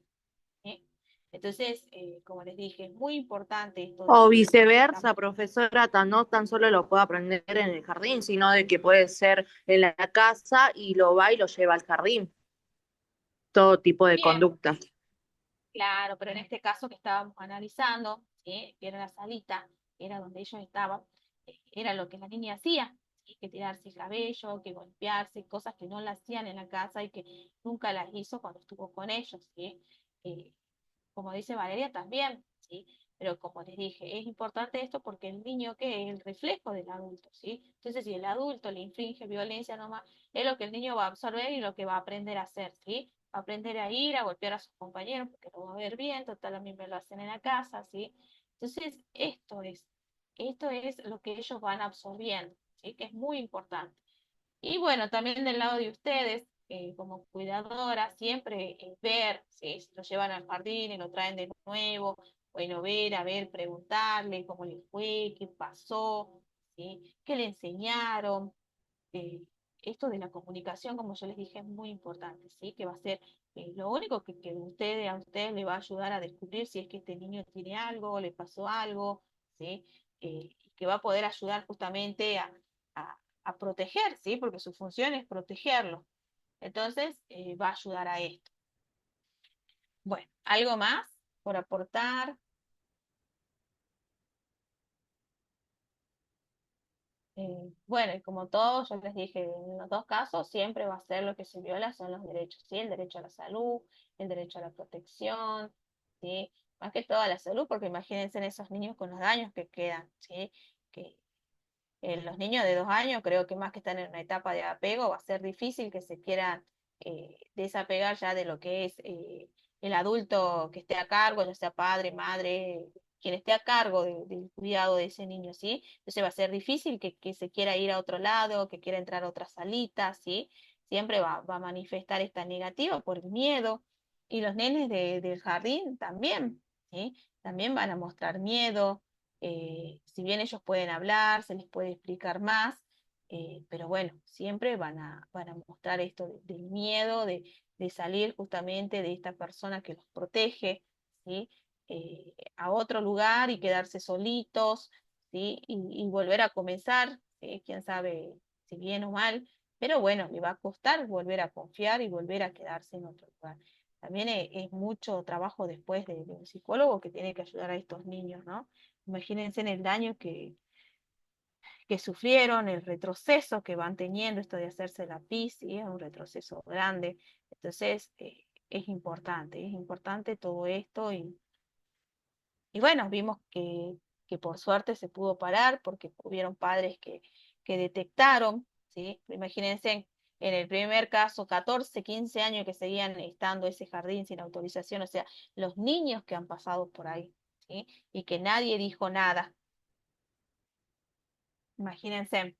¿sí? Entonces, como les dije, es muy importante esto O de que viceversa, estamos... profesora, no tan solo lo puede aprender en el jardín, sino de que puede ser en la casa y lo va y lo lleva al jardín. Todo tipo de Bien, conducta. claro, pero en este caso que estábamos analizando, ¿sí? Que era la salita, era donde ellos estaban, era lo que la niña hacía, ¿sí? Que tirarse el cabello, que golpearse, cosas que no la hacían en la casa y que nunca las hizo cuando estuvo con ellos, ¿sí? Eh, como dice Valeria también, ¿sí? Pero como les dije, es importante esto porque el niño que es el reflejo del adulto, ¿sí? Entonces, si el adulto le inflige violencia nomás, es lo que el niño va a absorber y lo que va a aprender a hacer, ¿sí? Va a aprender a ir, a golpear a sus compañeros porque lo va a ver bien, total a mí me lo hacen en la casa, ¿sí? Entonces, esto es lo que ellos van absorbiendo, ¿sí? Que es muy importante. Y bueno, también del lado de ustedes, como cuidadora, siempre ver si lo llevan al jardín y lo traen de nuevo, bueno, ver, a ver, preguntarle cómo le fue, qué pasó, ¿sí? ¿Qué le enseñaron? Eh, Esto de la comunicación, como yo les dije, es muy importante, ¿sí? Que va a ser lo único que a ustedes le va a ayudar a descubrir si es que este niño tiene algo, le pasó algo, ¿sí? Y que va a poder ayudar justamente a proteger, ¿sí? Porque su función es protegerlo. Entonces, va a ayudar a esto. Bueno, ¿algo más por aportar? Bueno, y como todos, yo les dije, en los dos casos siempre va a ser lo que se viola son los derechos, ¿sí? El derecho a la salud, el derecho a la protección, ¿sí? Más que todo a la salud, porque imagínense en esos niños con los daños que quedan, ¿sí? Que los niños de 2 años creo que más que están en una etapa de apego, va a ser difícil que se quieran desapegar ya de lo que es el adulto que esté a cargo, ya sea padre, madre, quien esté a cargo del cuidado de ese niño, ¿sí? Entonces va a ser difícil que se quiera ir a otro lado, que quiera entrar a otra salita, ¿sí? Siempre va a manifestar esta negativa por el miedo. Y los nenes del jardín también, ¿sí? También van a mostrar miedo, si bien ellos pueden hablar, se les puede explicar más, pero bueno, siempre van a mostrar esto del miedo, de salir justamente de esta persona que los protege, ¿sí? A otro lugar y quedarse solitos, ¿sí? Y volver a comenzar, ¿sí? Quién sabe si bien o mal, pero bueno, le va a costar volver a confiar y volver a quedarse en otro lugar. también es mucho trabajo después de un psicólogo que tiene que ayudar a estos niños, ¿no? Imagínense en el daño que sufrieron, el retroceso que van teniendo, esto de hacerse la PIS, ¿sí? Es un retroceso grande. Entonces, es importante todo esto y bueno, vimos que por suerte se pudo parar porque hubieron padres que detectaron, ¿sí? Imagínense en el primer caso, 14, 15 años que seguían estando ese jardín sin autorización, o sea, los niños que han pasado por ahí, ¿sí? Y que nadie dijo nada. Imagínense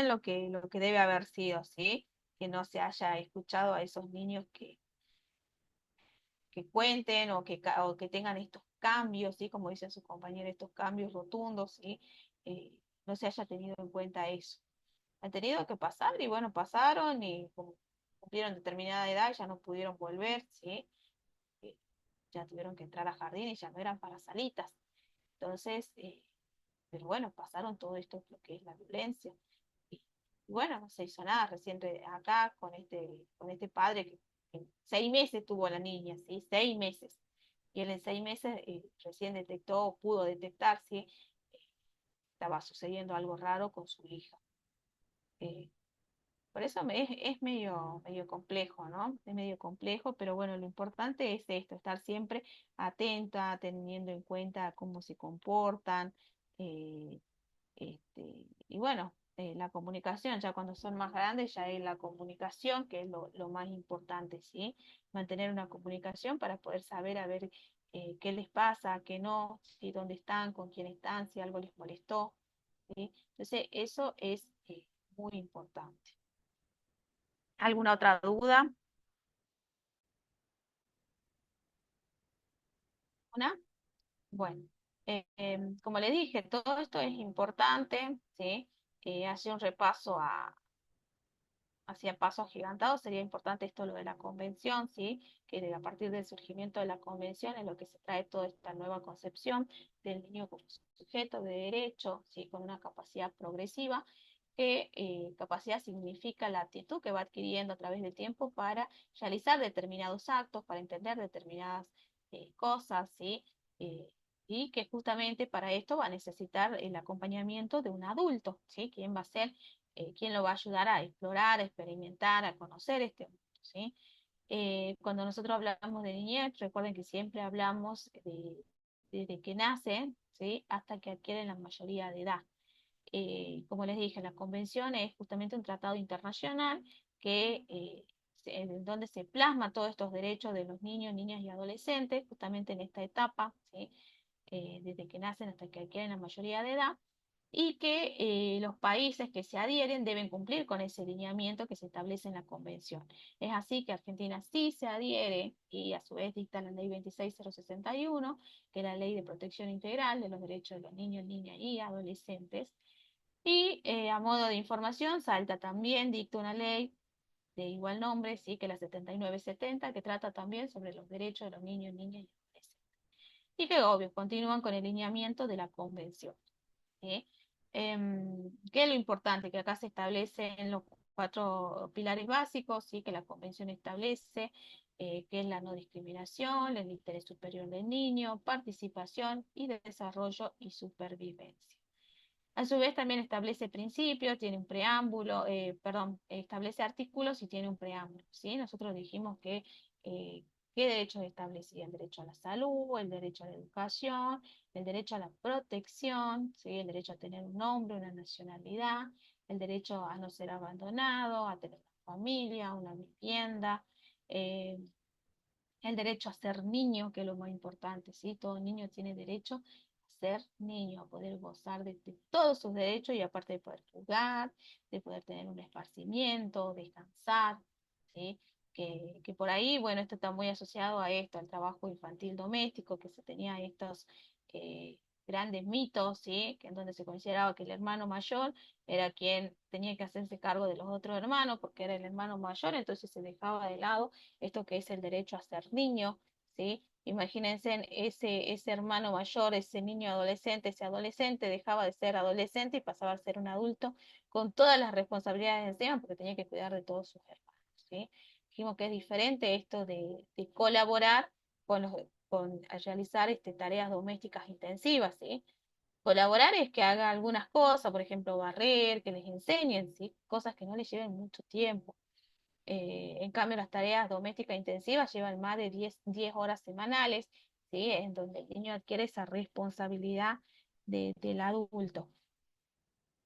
lo que debe haber sido, ¿sí? Que no se haya escuchado a esos niños que cuenten o que tengan estos cambios, ¿sí? Como dicen sus compañeros, estos cambios rotundos, ¿sí? No se haya tenido en cuenta eso. Han tenido que pasar y bueno, pasaron y como cumplieron determinada edad ya no pudieron volver, ¿sí? Eh, ya tuvieron que entrar a jardín y ya no eran para salitas. Entonces, pero bueno, pasaron todo esto, lo que es la violencia. Y bueno, no se hizo nada. Recién acá con este padre que en 6 meses tuvo la niña, ¿sí? 6 meses. Y él en 6 meses recién detectó, pudo detectar si estaba sucediendo algo raro con su hija. Eh, por eso es medio complejo, ¿no? Es medio complejo, pero bueno, lo importante es esto, estar siempre atenta, teniendo en cuenta cómo se comportan, eh, y bueno, la comunicación, ya cuando son más grandes, ya es la comunicación, que es lo más importante, ¿sí? Mantener una comunicación para poder saber a ver qué les pasa, qué no, ¿sí? Dónde están, con quién están, si algo les molestó, ¿sí? Entonces, eso es muy importante. ¿Alguna otra duda? ¿Una? Bueno, como le dije, todo esto es importante, ¿sí? Hace un repaso hacia paso agigantado, sería importante esto lo de la convención, ¿sí? Que a partir del surgimiento de la convención es lo que se trae toda esta nueva concepción del niño como sujeto de derecho, ¿sí? Con una capacidad progresiva, que capacidad significa la actitud que va adquiriendo a través del tiempo para realizar determinados actos, para entender determinadas cosas, ¿sí? Eh, y que justamente para esto va a necesitar el acompañamiento de un adulto, ¿sí? ¿Quién va a ser quién lo va a ayudar a explorar, a experimentar, a conocer este mundo, ¿sí? Cuando nosotros hablamos de niñez, recuerden que siempre hablamos desde que nacen, ¿sí? Hasta que adquieren la mayoría de edad. Como les dije, la convención es justamente un tratado internacional que, en donde se plasma todos estos derechos de los niños, niñas y adolescentes, justamente en esta etapa, ¿sí? Desde que nacen hasta que adquieren la mayoría de edad y que los países que se adhieren deben cumplir con ese lineamiento que se establece en la convención. Es así que Argentina sí se adhiere y a su vez dicta la ley 26061, que es la ley de protección integral de los derechos de los niños, niñas y adolescentes. Y a modo de información, Salta también dicta una ley de igual nombre, sí, que es la 7970, que trata también sobre los derechos de los niños, niñas y adolescentes. Y que obvio, continúan con el lineamiento de la convención. ¿Sí? ¿Qué es lo importante? Que acá se establecen los 4 pilares básicos, ¿sí? Que la convención establece, que es la no discriminación, el interés superior del niño, participación y desarrollo y supervivencia. A su vez también establece principios, tiene un preámbulo, establece artículos y tiene un preámbulo, ¿sí? Nosotros dijimos que qué derechos establecía: el derecho a la salud, el derecho a la educación, el derecho a la protección, ¿sí? El derecho a tener un nombre, una nacionalidad, el derecho a no ser abandonado, a tener una familia, una vivienda, eh, el derecho a ser niño, que es lo más importante, ¿sí? Todo niño tiene derecho a ser niño, a poder gozar de todos sus derechos y aparte de poder jugar, de poder tener un esparcimiento, descansar, ¿sí? Que por ahí, bueno, esto está muy asociado a esto, al trabajo infantil doméstico, que se tenía estos eh, grandes mitos, ¿sí? Que en donde se consideraba que el hermano mayor era quien tenía que hacerse cargo de los otros hermanos porque era el hermano mayor, entonces se dejaba de lado esto que es el derecho a ser niño, ¿sí? Imagínense ese hermano mayor, ese niño adolescente, ese adolescente dejaba de ser adolescente y pasaba a ser un adulto con todas las responsabilidades encima porque tenía que cuidar de todos sus hermanos, ¿sí? dijimos que es diferente esto de colaborar a realizar tareas domésticas intensivas, ¿sí? Colaborar es que haga algunas cosas, por ejemplo, barrer, que les enseñen, ¿sí? Cosas que no les lleven mucho tiempo. En cambio, las tareas domésticas intensivas llevan más de 10 horas semanales, ¿sí? En donde el niño adquiere esa responsabilidad del adulto.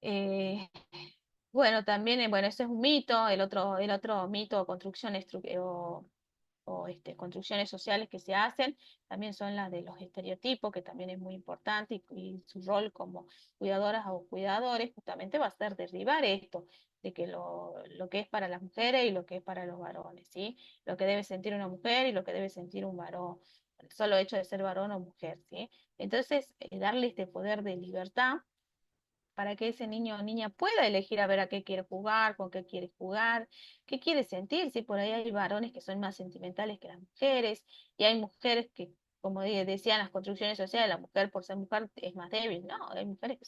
Eh, bueno, también, bueno, eso es un mito. El otro mito o construcción construcciones sociales que se hacen, también son las de los estereotipos, que también es muy importante, y su rol como cuidadoras o cuidadores justamente va a ser derribar esto, de que lo que es para las mujeres y lo que es para los varones, ¿sí? Lo que debe sentir una mujer y lo que debe sentir un varón, el solo hecho de ser varón o mujer, ¿sí? Entonces, darle este poder de libertad para que ese niño o niña pueda elegir a ver a qué quiere jugar, con qué quiere jugar, qué quiere sentir, si por ahí hay varones que son más sentimentales que las mujeres, y hay mujeres que, como decían las construcciones sociales, la mujer por ser mujer es más débil, no, hay mujeres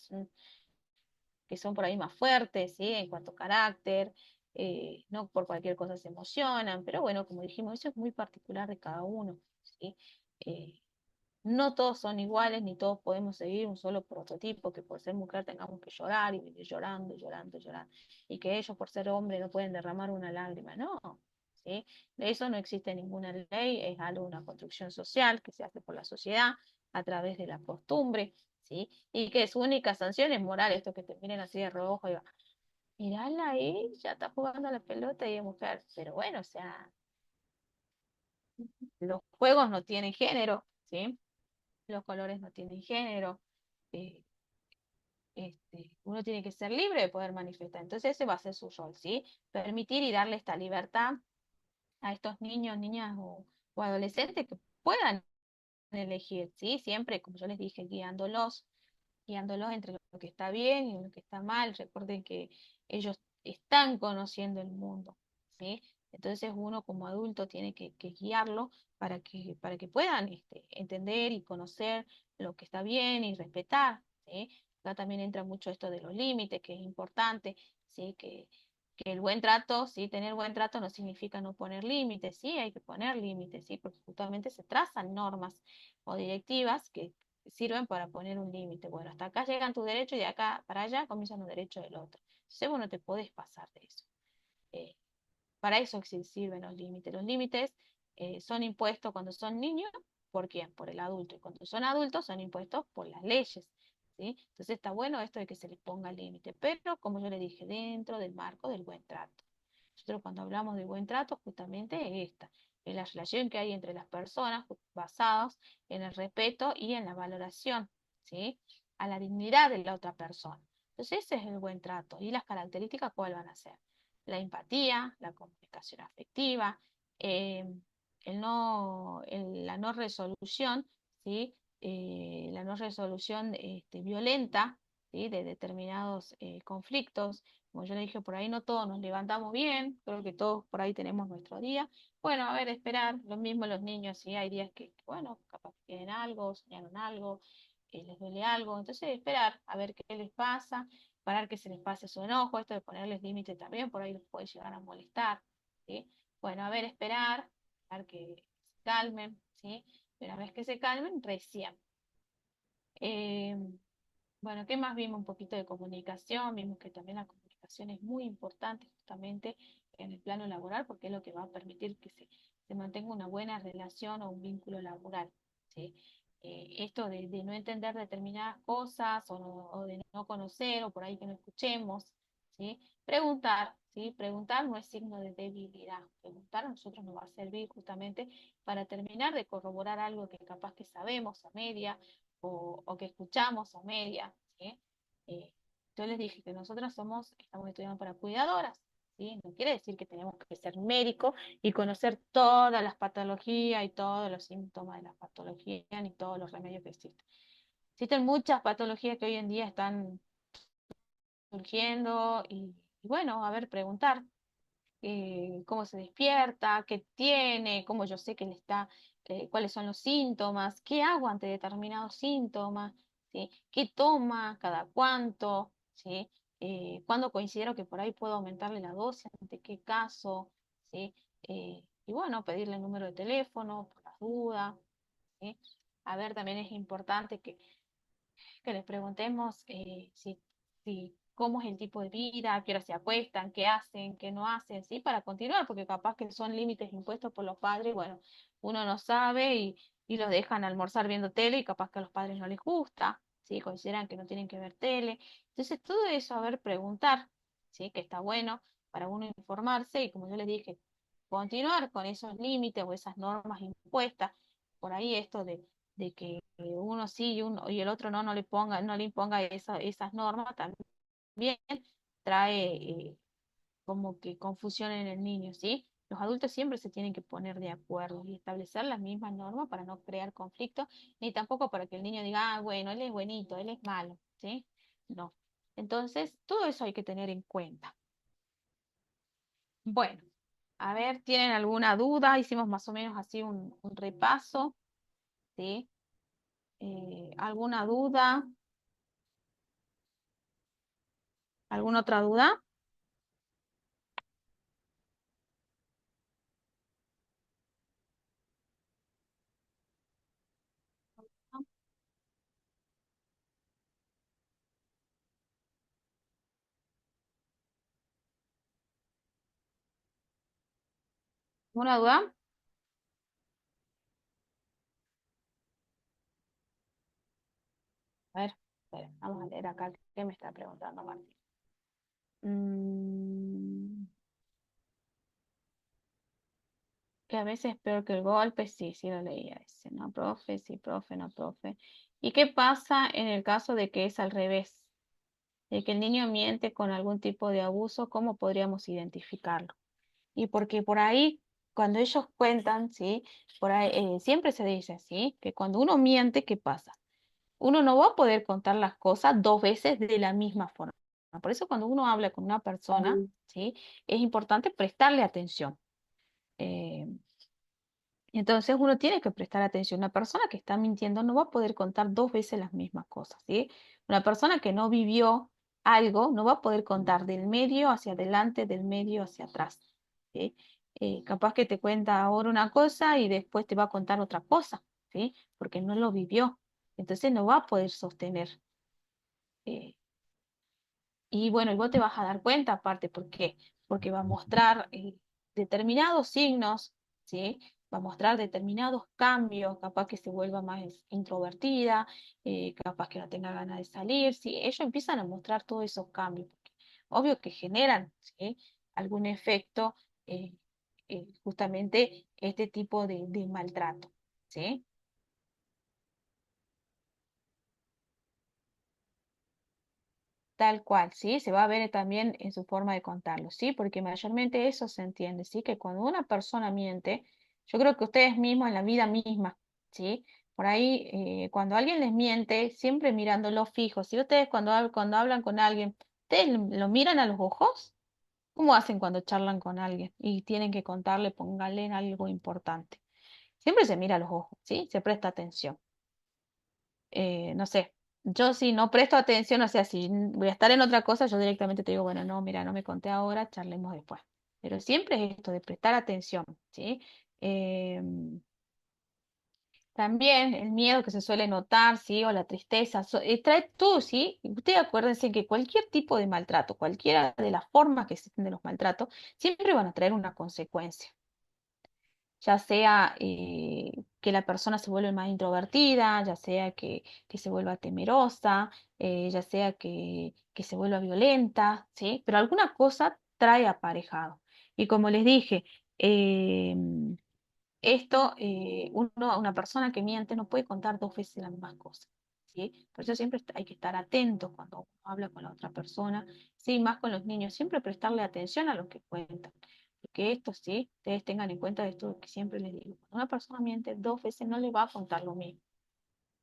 que son por ahí más fuertes, ¿sí? En cuanto a carácter, no por cualquier cosa se emocionan, pero bueno, como dijimos, eso es muy particular de cada uno, ¿sí? Eh, no todos son iguales, ni todos podemos seguir un solo prototipo, que por ser mujer tengamos que llorar y vivir llorando, llorando, llorando, y que ellos por ser hombre no pueden derramar una lágrima, no, ¿sí? De eso no existe ninguna ley, es algo, una construcción social que se hace por la sociedad a través de la costumbre, ¿sí? Y que su única sanción es moral, esto que te miren así de rojo y va, mirala ahí, ya está jugando a la pelota y es mujer, pero bueno, o sea, los juegos no tienen género, ¿sí? Los colores no tienen género, eh, uno tiene que ser libre de poder manifestar. Entonces ese va a ser su rol, ¿sí? Permitir y darle esta libertad a estos niños, niñas o adolescentes que puedan elegir, ¿sí? Siempre, como yo les dije, guiándolos entre lo que está bien y lo que está mal. Recuerden que ellos están conociendo el mundo, ¿sí? Entonces uno como adulto tiene que guiarlo para que puedan entender y conocer lo que está bien y respetar, ¿sí? Acá también entra mucho esto de los límites, que es importante, ¿sí? Que el buen trato, ¿sí? Tener buen trato no significa no poner límites, sí, hay que poner límites, ¿sí? Porque justamente se trazan normas o directivas que sirven para poner un límite. Bueno, hasta acá llegan tus derechos y de acá para allá comienzan los derechos del otro. Entonces, vos no te podés pasar de eso. Eh, para eso sirven los límites. Los límites son impuestos cuando son niños, ¿por quién? Por el adulto. Y cuando son adultos son impuestos por las leyes, ¿sí? Entonces está bueno esto de que se les ponga límite, pero como yo le dije, dentro del marco del buen trato. Nosotros cuando hablamos de buen trato, justamente es esta, es la relación que hay entre las personas basados en el respeto y en la valoración, ¿sí? A la dignidad de la otra persona. Entonces ese es el buen trato. ¿Y las características cuáles van a ser? La empatía, la comunicación afectiva, eh, la no resolución, ¿sí? La no resolución violenta, ¿sí? De determinados conflictos. Como yo le dije, por ahí no todos nos levantamos bien, creo que todos por ahí tenemos nuestro día. Bueno, a ver, esperar, lo mismo los niños, ¿sí? Hay días que, bueno, capaz que tienen algo, soñaron algo, les duele algo, entonces esperar a ver qué les pasa, parar que se les pase su enojo, esto de ponerles límites también, por ahí los puede llegar a molestar, ¿sí? Bueno, a ver, esperar que se calmen, ¿sí? Y una vez que se calmen, recién. Eh, bueno, ¿qué más vimos? Un poquito de comunicación, vimos que también la comunicación es muy importante justamente en el plano laboral porque es lo que va a permitir que se mantenga una buena relación o un vínculo laboral, ¿sí? Esto de no entender determinadas cosas o de no conocer o por ahí que no escuchemos, ¿sí? Preguntar, ¿sí? Preguntar no es signo de debilidad. Preguntar a nosotros nos va a servir justamente para terminar de corroborar algo que capaz que sabemos a media o que escuchamos a media, ¿sí? Eh, yo les dije que nosotras estamos estudiando para cuidadoras, ¿sí? No quiere decir que tenemos que ser médicos y conocer todas las patologías y todos los síntomas de las patologías ni todos los remedios que existen. Existen muchas patologías que hoy en día están surgiendo y bueno, a ver, preguntar cómo se despierta, qué tiene, cómo yo sé que le está, cuáles son los síntomas, qué hago ante determinados síntomas, ¿sí? ¿Qué toma, cada cuánto, ¿sí? Cuándo considero que por ahí puedo aumentarle la dosis, ante qué caso, ¿sí? Y bueno, pedirle el número de teléfono por las dudas, ¿sí? A ver, también es importante que les preguntemos cómo es el tipo de vida, a qué hora se acuestan, qué hacen, qué no hacen, ¿sí? Para continuar, porque capaz que son límites impuestos por los padres, bueno, uno no sabe y los dejan almorzar viendo tele y capaz que a los padres no les gusta, ¿sí? Consideran que no tienen que ver tele. Entonces, todo eso, a ver, preguntar, ¿sí? Que está bueno para uno informarse y como yo les dije, continuar con esos límites o esas normas impuestas. Por ahí esto de que uno sí y el otro no, no le imponga esas normas, también trae como que confusión en el niño, ¿sí? Los adultos siempre se tienen que poner de acuerdo y establecer las mismas normas para no crear conflictos, ni tampoco para que el niño diga, ah, bueno, él es buenito, él es malo, ¿sí? No. Entonces, todo eso hay que tener en cuenta. Bueno, a ver, ¿tienen alguna duda? Hicimos más o menos así un repaso, ¿sí? ¿Alguna duda? ¿Alguna otra duda? ¿Alguna duda? A ver, espera, vamos a leer acá qué me está preguntando Martín. Mm, que a veces es peor que el golpe, sí, sí lo leía ese, no, profe, sí, profe, no, profe. ¿Y qué pasa en el caso de que es al revés? De que el niño miente con algún tipo de abuso, ¿cómo podríamos identificarlo? Y porque por ahí, cuando ellos cuentan, ¿sí? Por ahí siempre se dice, ¿sí? Que cuando uno miente, ¿qué pasa? Uno no va a poder contar las cosas dos veces de la misma forma. Por eso cuando uno habla con una persona, ¿sí? Es importante prestarle atención. Eh, entonces uno tiene que prestar atención. Una persona que está mintiendo no va a poder contar dos veces las mismas cosas, ¿sí? Una persona que no vivió algo no va a poder contar del medio hacia adelante, del medio hacia atrás, ¿sí? Capaz que te cuenta ahora una cosa y después te va a contar otra cosa, ¿sí? Porque no lo vivió. Entonces no va a poder sostener. eh, y bueno, y vos te vas a dar cuenta aparte, ¿por qué? Porque va a mostrar determinados signos, ¿sí? Va a mostrar determinados cambios, capaz que se vuelva más introvertida, capaz que no tenga ganas de salir, ¿sí? Ellos empiezan a mostrar todos esos cambios, porque obvio que generan, ¿sí? Algún efecto, eh, justamente este tipo de maltrato, ¿sí? Tal cual, ¿sí? Se va a ver también en su forma de contarlo, ¿sí? Porque mayormente eso se entiende, ¿sí? Que cuando una persona miente, yo creo que ustedes mismos en la vida misma, ¿sí? Por ahí, cuando alguien les miente, siempre mirándolo fijo, ¿sí? Ustedes cuando hablan con alguien, ¿ustedes lo miran a los ojos? ¿Cómo hacen cuando charlan con alguien y tienen que contarle, pónganle algo importante? Siempre se mira a los ojos, ¿sí? Se presta atención. No sé, yo si no presto atención, o sea, si voy a estar en otra cosa, yo directamente te digo, bueno, no, mira, no me conté ahora, charlemos después. Pero siempre es esto de prestar atención, ¿sí? Em, También el miedo que se suele notar, ¿sí? O la tristeza, trae todo, ¿sí? Ustedes acuérdense que cualquier tipo de maltrato, cualquiera de las formas que existen de los maltratos, siempre van a traer una consecuencia, ya sea que la persona se vuelve más introvertida, ya sea que se vuelva temerosa, ya sea que se vuelva violenta, ¿sí? Pero alguna cosa trae aparejado. Y como les dije, esto, una persona que miente no puede contar dos veces las mismas cosas, ¿sí? Por eso siempre hay que estar atento cuando uno habla con la otra persona, sí, más con los niños, siempre prestarle atención a lo que cuentan. Porque esto sí, ustedes tengan en cuenta esto que siempre les digo, cuando una persona miente dos veces no le va a contar lo mismo,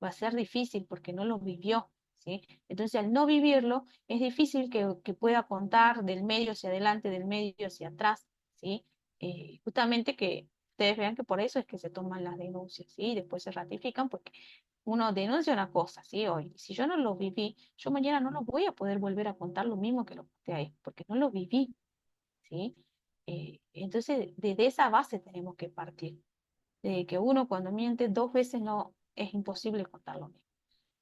va a ser difícil porque no lo vivió, ¿sí? Entonces al no vivirlo es difícil que pueda contar del medio hacia adelante, del medio hacia atrás, ¿sí? Justamente que ustedes vean que por eso es que se toman las denuncias, ¿sí? Y después se ratifican porque uno denuncia una cosa, ¿sí? Hoy, si yo no lo viví, yo mañana no lo voy a poder volver a contar lo mismo que lo conté ahí, porque no lo viví, ¿sí? Entonces, desde esa base tenemos que partir. De que uno cuando miente 2 veces no es imposible contar lo mismo.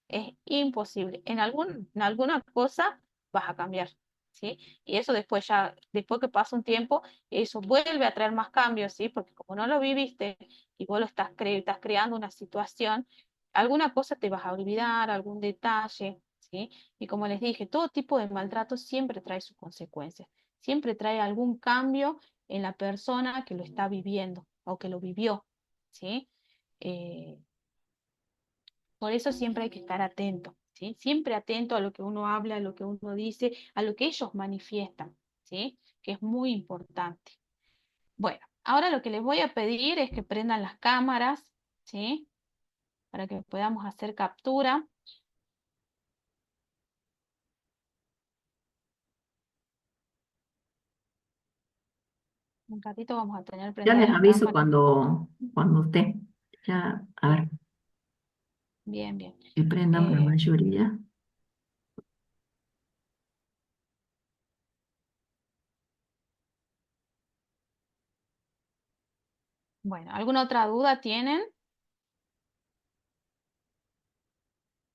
Es imposible. En alguna cosa vas a cambiar, ¿sí? Y eso después ya, después que pasa un tiempo, eso vuelve a traer más cambios, ¿sí? Porque como no lo viviste y vos lo estás creando una situación, alguna cosa te vas a olvidar, algún detalle, ¿sí? Y como les dije, todo tipo de maltrato siempre trae sus consecuencias, siempre trae algún cambio en la persona que lo está viviendo o que lo vivió, ¿sí? Eh, por eso siempre hay que estar atento, ¿sí? Siempre atento a lo que uno habla, a lo que uno dice, a lo que ellos manifiestan, ¿sí? Que es muy importante. Bueno, ahora lo que les voy a pedir es que prendan las cámaras, ¿sí? Para que podamos hacer captura. Un ratito vamos a tener Ya prendidas les las aviso cámaras. cuando esté. Ya, a ver, Bien, bien. que prendan la mayoría. Bueno, ¿alguna otra duda tienen?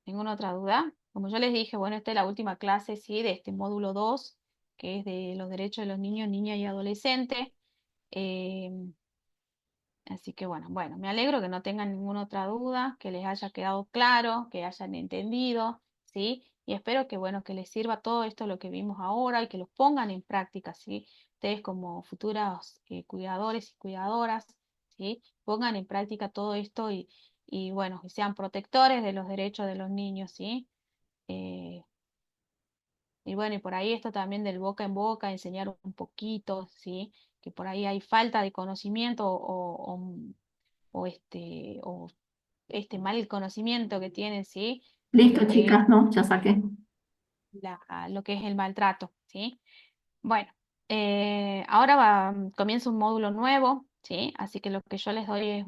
¿Ninguna otra duda? Como yo les dije, bueno, esta es la última clase, sí, de este módulo 2, que es de los derechos de los niños, niñas y adolescentes. Eh, Así que bueno, me alegro que no tengan ninguna otra duda, que les haya quedado claro, que hayan entendido, ¿sí? Y espero que, bueno, que les sirva todo esto lo que vimos ahora y que lo pongan en práctica, ¿sí? Ustedes como futuros cuidadores y cuidadoras, ¿sí? Pongan en práctica todo esto y bueno, que sean protectores de los derechos de los niños, ¿sí? Eh, y bueno, y por ahí esto también del boca en boca, enseñar un poquito, ¿sí? Que por ahí hay falta de conocimiento o este mal conocimiento que tienen, ¿sí? De Listo, lo que es chicas, ¿no? Ya saqué. lo que es el maltrato, ¿sí? Bueno, ahora comienza un módulo nuevo, ¿sí? Así que lo que yo les doy es